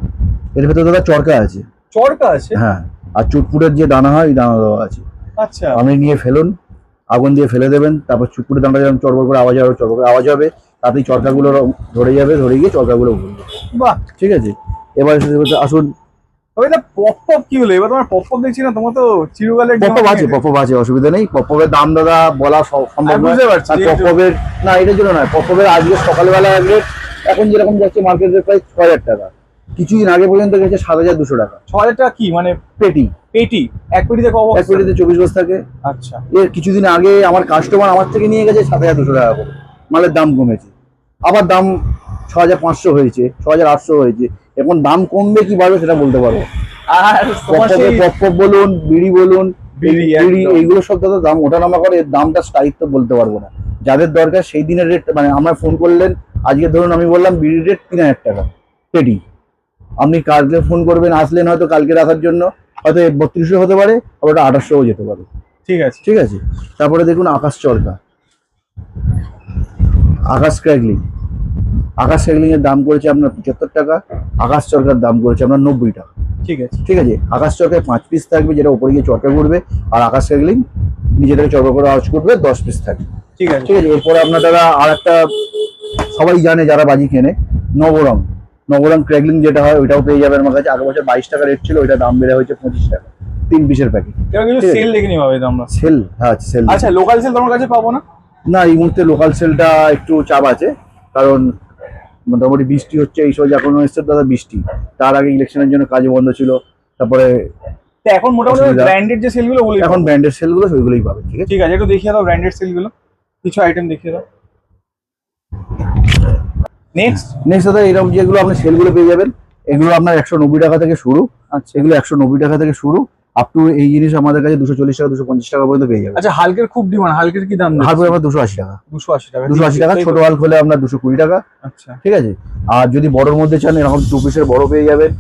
Speaker 2: এর ভেতরে দাদা চরকা আছে।
Speaker 1: চরকা আছে?
Speaker 2: হ্যাঁ, আর চুটপুটের যে দানা হয় ওই দানা দেওয়া আছে।
Speaker 1: আচ্ছা,
Speaker 2: আপনি নিয়ে ফেলুন, আগুন দিয়ে ফেলে দেবেন, তারপর চুটপুটের দানাটা যখন চরবর করে আওয়াজ হবে, তাতেই চরকাগুলো ধরে যাবে, ধরে গিয়ে চরকাগুলো ঘুরবে।
Speaker 1: বাহ,
Speaker 2: ঠিক আছে। এবার আসুন,
Speaker 1: তবে এটা পপ কি হলো? এবার তোমার পপ দেখছি না, তোমার তো চিরকালের
Speaker 2: পপ আছে, অসুবিধা নেই। পপের দাম দাদা বলা সম্ভব নয়।
Speaker 1: বুঝতে পারছি।
Speaker 2: পপের না, এটার জন্য নয়, পপের আজকে সকালবেলা রেট এখন যেরকম যাচ্ছে মার্কেট রেট প্রায় 6000 টাকা, কিছুদিন আগে পর্যন্ত গেছে 7200 টাকা।
Speaker 1: 6000 টাকা কি মানে?
Speaker 2: পেটি
Speaker 1: এক পেটিতে কত?
Speaker 2: এক পেটিতে 24 বস্তা থাকে।
Speaker 1: আচ্ছা,
Speaker 2: এর কিছুদিন আগে আমার কাস্টমার আমার থেকে নিয়ে গেছে 7200 টাকা করে, মালের দাম কমেছে, আবার দাম 6500 হয়েছে, 6800 হয়েছে। এখন দাম কমবে কি বাড়বে সেটা বলতে পারবো।
Speaker 1: আর
Speaker 2: পপ বলুন, বিড়ি বলুন,
Speaker 1: বিড়ি
Speaker 2: এইগুলো সব দাদা দাম ওঠানামা করে, এর দামটা স্থায়িত্ব বলতে পারবো না। যাদের দরকার সেই দিনের রেট, মানে আমরা ফোন করলেন আজকে ধরুন আমি বললাম বিড়ির রেট 3000 টাকা পেটি, আপনি কালকে ফোন করবেন আসলেন হয়তো কালকে রাখার জন্য, হয়তো 3200 হতে পারে, আবার ওটা 2800 যেতে পারে।
Speaker 1: ঠিক আছে
Speaker 2: ঠিক আছে। তারপরে দেখুন আকাশ চরকা, আকাশ ক্র্যাগলিং, আকাশ ক্র্যাগলিং এর দাম করেছে আপনার 75 টাকা, আকাশ চরকার দাম করেছে আপনার 90 টাকা।
Speaker 1: ঠিক আছে
Speaker 2: ঠিক আছে। আকাশ চরকায় 5 পিস থাকবে, যেটা উপরে গিয়ে চরকা করবে, আর আকাশ ক্র্যাগলিং নিচে থেকে চরকা করে আওয়াজ করবে, 10 পিস থাকবে।
Speaker 1: ঠিক আছে
Speaker 2: ঠিক আছে। এরপরে আপনার দাদা আর একটা সবাই জানে যারা বাজি কেনে, নবরং, নবরং ক্র্যাগলিং যেটা হয় ওইটাও পেয়ে যাবেন আমার কাছে। আগের বছর 22 টাকা রেট ছিল, ওইটা দাম বেড়ে হয়েছে 25 টাকা, 3 পিসের প্যাকেট।
Speaker 1: এটা কিছু সেল দেখে নি পাবে আমরা।
Speaker 2: সেল, হ্যাঁ সেল।
Speaker 1: আচ্ছা লোকাল সেল তোমার কাছে পাবো না?
Speaker 2: না এই মুহূর্তে লোকাল সেলটা একটু চাপ আছে, কারণ মোটামুটি বৃষ্টি হচ্ছে, এই সময় এখন এসছে দাদা বৃষ্টি, তার আগে ইলেকশনের জন্য কাজ বন্ধ ছিল। তারপরে
Speaker 1: তো এখন মোটামুটি
Speaker 2: অসুবিধা।
Speaker 1: ব্র্যান্ডেড যে সেলগুলো বলি
Speaker 2: এখন ব্র্যান্ডের সেলগুলো ওইগুলোই পাবে। ঠিক আছে।
Speaker 1: ঠিক আছে, একটু দেখিয়ে দাও ব্র্যান্ডেড সেলগুলো, কিছু আইটেম দেখিয়ে দাও। নেক্সট
Speaker 2: নেক্সট দাদা এরকম যেগুলো আপনি সেলগুলো পেয়ে যাবেন, এগুলো আপনার 190 টাকা থেকে শুরু।
Speaker 1: আচ্ছা
Speaker 2: এগুলো 190 টাকা থেকে শুরু, আপ টু এই জিনিস আমাদের কাছে 240 টাকা 250 টাকা পর্যন্ত পেয়ে যাবেন।
Speaker 1: আচ্ছা হালকের খুব ডিমান্ড, হালকের কি দাম?
Speaker 2: হালকা আপনার 280 টাকা,
Speaker 1: 280 টাকা।
Speaker 2: 280 টাকা। ছোট হালক হলে আপনার 220 টাকা।
Speaker 1: আচ্ছা
Speaker 2: ঠিক আছে। আর যদি বড়োর মধ্যে চান এরকম 2 পিসের বড় পেয়ে যাবেন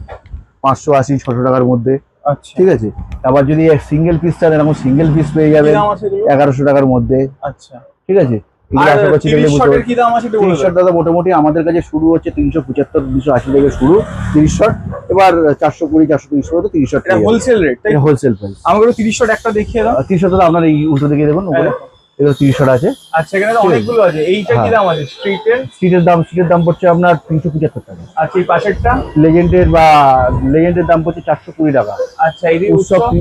Speaker 2: 580 600 টাকার মধ্যে।
Speaker 1: আচ্ছা
Speaker 2: ঠিক আছে। আবার যদি সিঙ্গেল পিস চান এরকম সিঙ্গেল পিস পেয়ে
Speaker 1: কি
Speaker 2: যাবেন
Speaker 1: দাম আছে এগুলো?
Speaker 2: 1100 টাকার মধ্যে।
Speaker 1: আচ্ছা
Speaker 2: ঠিক আছে। এগুলো
Speaker 1: আর
Speaker 2: আশা করছি
Speaker 1: 30
Speaker 2: দেখলে বুঝতে
Speaker 1: শটের
Speaker 2: পারবেন।
Speaker 1: কি দাম আছে একটু বলে
Speaker 2: 30
Speaker 1: দাও।
Speaker 2: শট দাদা মোটামুটি আমাদের কাছে শুরু হচ্ছে 375 280 থেকে শুরু 30 শট, এবার 420 430 পর্যন্ত 30 শট।
Speaker 1: এটা হোলসেল রেট তাই?
Speaker 2: এটা হোলসেল প্রাইস।
Speaker 1: আমাকে 30 শট একটা দেখিয়ে দাও।
Speaker 2: 30 শট দাদা আপনার এই উল্টো দিকে দেখুন উপরে, এগুলো 30 শট আছে।
Speaker 1: আচ্ছা এখানে তো
Speaker 2: ঠিক আছে।
Speaker 1: অনেকগুলো আছে, এইটা কি
Speaker 2: হ্যাঁ।
Speaker 1: দাম আছে স্ট্রিটের?
Speaker 2: সিটের দাম পড়ছে আপনার 375 টাকা।
Speaker 1: আচ্ছা এই পাশেরটা?
Speaker 2: লেজেন্ডের দাম পড়ছে 420 টাকা।
Speaker 1: আচ্ছা এই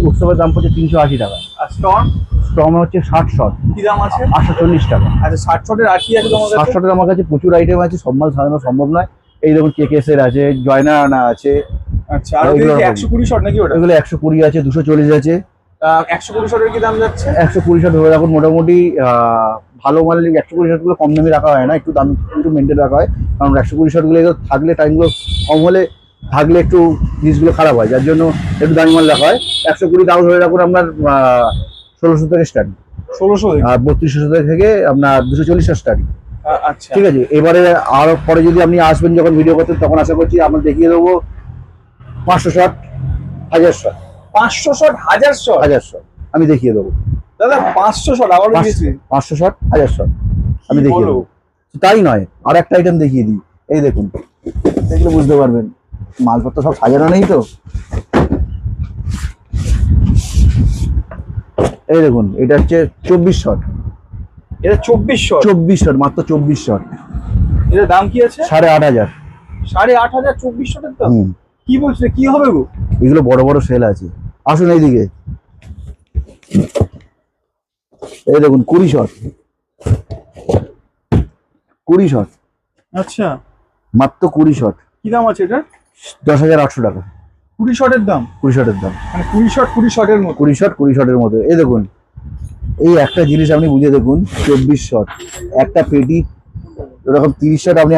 Speaker 2: উৎসবের দাম পড়ছে 380 টাকা।
Speaker 1: আর স্টর্ম
Speaker 2: স্টর্ম হচ্ছে 60 শট,
Speaker 1: কি দাম আছে?
Speaker 2: 840 টাকা।
Speaker 1: আচ্ছা 60 শটের আর কি আছে তোমার
Speaker 2: 60
Speaker 1: কাছে?
Speaker 2: শটের আমার কাছে প্রচুর আইটেম আছে, সব মাল সাজানো সম্ভব নয়। এই দেখুন কেকেসের আছে, জয়না আনা আছে,
Speaker 1: আচ্ছা আর
Speaker 2: এগুলো
Speaker 1: ওই
Speaker 2: রকম।
Speaker 1: 120 শট নাকি ওটা?
Speaker 2: এগুলো 120 আছে, 240 আছে।
Speaker 1: 120 শটের কি দাম যাচ্ছে?
Speaker 2: 120 শট ধরে রাখুন মোটামুটি। ভালো মালের 120 শটগুলো কম দামে রাখা হয় না, একটু দাম একটু মেনটেন রাখা হয়, কারণ 120 শটগুলো থাকলে টাইমগুলো কম হলে থাকলে একটু জিনিসগুলো খারাপ হয়, যার জন্য একটু দামি মাল রাখা হয়। 120 দাম ধরে রাখুন আপনার 1600 থেকে স্টার্ট,
Speaker 1: 1600
Speaker 2: আর 3200 থেকে আপনার 240 স্টার্ট।
Speaker 1: আচ্ছা
Speaker 2: ঠিক আছে। এবারে আর পরে যদি আপনি আসবেন যখন ভিডিও করতেন তখন আশা করছি আমরা দেখিয়ে দেবো 500 shot 1000 shot.
Speaker 1: 500 shot 1000 shot
Speaker 2: 1000 shot আমি দেখিয়ে দেবো
Speaker 1: দাদা। 500 শট আবার দিয়েছি?
Speaker 2: 500 শট 1000 শট আমি দেখিয়ে দেবো। তাই নয়, আর একটা আইটেম দেখিয়ে দিই, এই দেখুন, দেখলে বুঝতে পারবেন মালপত্র সব সাজানো নেই তো। এই দেখুন এটা হচ্ছে 24 শট।
Speaker 1: এটা 24 শট?
Speaker 2: 24 শট, মাত্র 24 শট।
Speaker 1: এর দাম কি আছে?
Speaker 2: 8500।
Speaker 1: 8500 24 শটের দাম? কি বলছিস, কি হবে গো?
Speaker 2: এগুলো বড় বড় সেল আছে, আসুন এইদিকে। এই দেখুন 20 শট, 20 শট,
Speaker 1: আচ্ছা
Speaker 2: মাত্র 20 শট।
Speaker 1: কি দাম আছে এটা?
Speaker 2: 10,800 টাকা।
Speaker 1: 20 শটের দাম?
Speaker 2: 20 শটের দাম,
Speaker 1: মানে 20 শটের মতো?
Speaker 2: 20 শটের মধ্যে। এই দেখুন এই একটা জিনিস আপনি বুঝে দেখুন, 24 শট একটা পেটি, এরকম 30 শট আপনি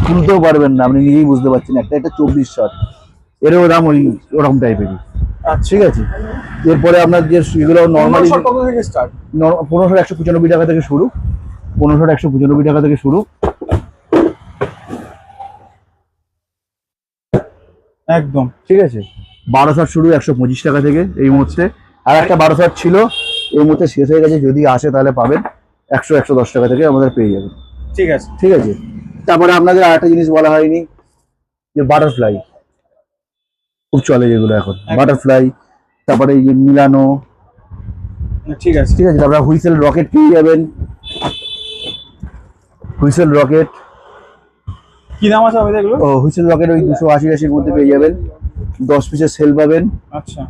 Speaker 2: তুলতেও পারবেন না, আপনি নিজেই বুঝতে পারছেন। একটা 24 শট, এরও দাম ওরকম টাইপেরই।
Speaker 1: আচ্ছা
Speaker 2: ঠিক আছে। এরপরে আপনার যে এগুলো নর্মালি
Speaker 1: 15 শট কত থেকে স্টার্ট?
Speaker 2: 15 195 টাকা থেকে শুরু, 15 195 টাকা থেকে শুরু।
Speaker 1: একদম
Speaker 2: ঠিক আছে। 12 শট শুরু 125 টাকা থেকে এই মুহূর্তে। আর একটা 12 শট ছিল, এই মুহূর্তে শেষ হয়ে গেছে, যদি আসে তাহলে পাবেন 110 টাকা থেকে আমাদের পেয়ে যাবেন।
Speaker 1: ঠিক আছে
Speaker 2: ঠিক আছে। তারপরে আপনাদের আর একটা জিনিস বলা হয়নি, যে বাটারফ্লাই খুব চলে যেগুলো এখন, বাটারফ্লাই, তারপরে এই যে মিলানো।
Speaker 1: ঠিক আছে
Speaker 2: ঠিক আছে। তারপরে হুইসেল রকেট পেয়ে যাবেন, হুইসেল রকেট।
Speaker 1: কি দাম আছে আমাদের এগুলো?
Speaker 2: ও হুইসেল রকেট ওই 280 মধ্যে পেয়ে যাবেন। 10 পিসের সেল পাবেন,
Speaker 1: আচ্ছা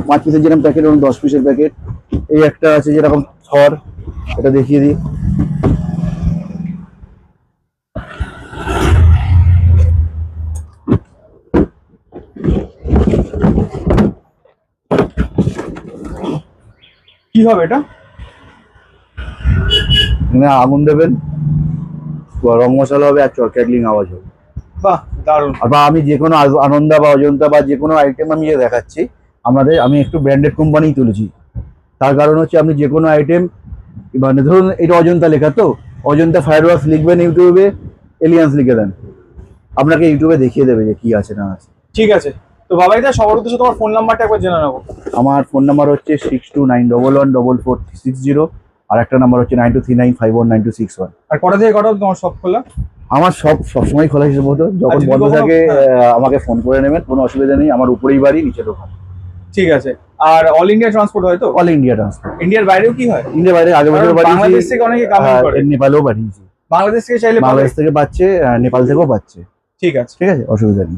Speaker 2: 5 পিসের যেরকম প্যাকেট এবং 10 পিসের প্যাকেট। এই একটা আছে যেরকম থর, এটা দেখিয়ে দিই।
Speaker 1: কি হবে এটা?
Speaker 2: এখানে আগুন দেবেন, রং মশলা হবে, আর ক্র্যাকলিং আওয়াজ হবে।
Speaker 1: বাহ দারুণ।
Speaker 2: আর বা আমি যে কোনো আনন্দা বা অজন্তা বা যে কোনো আইটেম আমি যে দেখাচ্ছি, আমি একটু ব্র্যান্ডেড কোম্পানি তুলেছি। তার কারণ হচ্ছে আপনি যে কোনো আইটেম, মানে ধরুন এটা অজন্তা লেখা, তো অজন্তা ফায়ার ওয়ার্কস লিখবেন ইউটিউবে, এলিয়ান্স লিখে দেন, আপনাকে ইউটিউবে দেখিয়ে দেবে যে কি আছে না আছে।
Speaker 1: ঠিক আছে, তো বাবাইদা সবার উদ্দেশ্যে তোমার ফোন নাম্বারটা একবার জেনে নেবো।
Speaker 2: আমার ফোন নাম্বার হচ্ছে 6291144360, আর একটা নাম্বার হচ্ছে 9239519261।
Speaker 1: আর কটা থেকে কটা অবধি তোমার সব খোলা?
Speaker 2: আমার সবসময় খোলা হিসেবে হতো, যখন
Speaker 1: যদি
Speaker 2: বন্ধ
Speaker 1: কখনো-
Speaker 2: থাকে
Speaker 1: হ্যাঁ।
Speaker 2: আমাকে ফোন করে নেবেন, কোনো অসুবিধা নেই। আমার উপরেই বাড়ি, নিচে দোকান।
Speaker 1: ঠিক আছে, আর অল ইন্ডিয়া ট্রান্সপোর্ট হয় তো?
Speaker 2: All India transport.
Speaker 1: ইন্ডিয়ার বাইরেও কি হয়?
Speaker 2: ইন্ডিয়া বাইরে আগে বছর
Speaker 1: কারণ বাংলাদেশ
Speaker 2: বাড়িয়েছি,
Speaker 1: থেকে অনেকে কামেন্ট করে।
Speaker 2: নেপালেও পাঠিয়েছি।
Speaker 1: বাংলাদেশ থেকে চাইলে পাবে?
Speaker 2: বাংলাদেশ থেকে পাচ্ছে, নেপাল থেকেও পাচ্ছে।
Speaker 1: ঠিক আছে।
Speaker 2: ঠিক আছে, অসুবিধা নেই।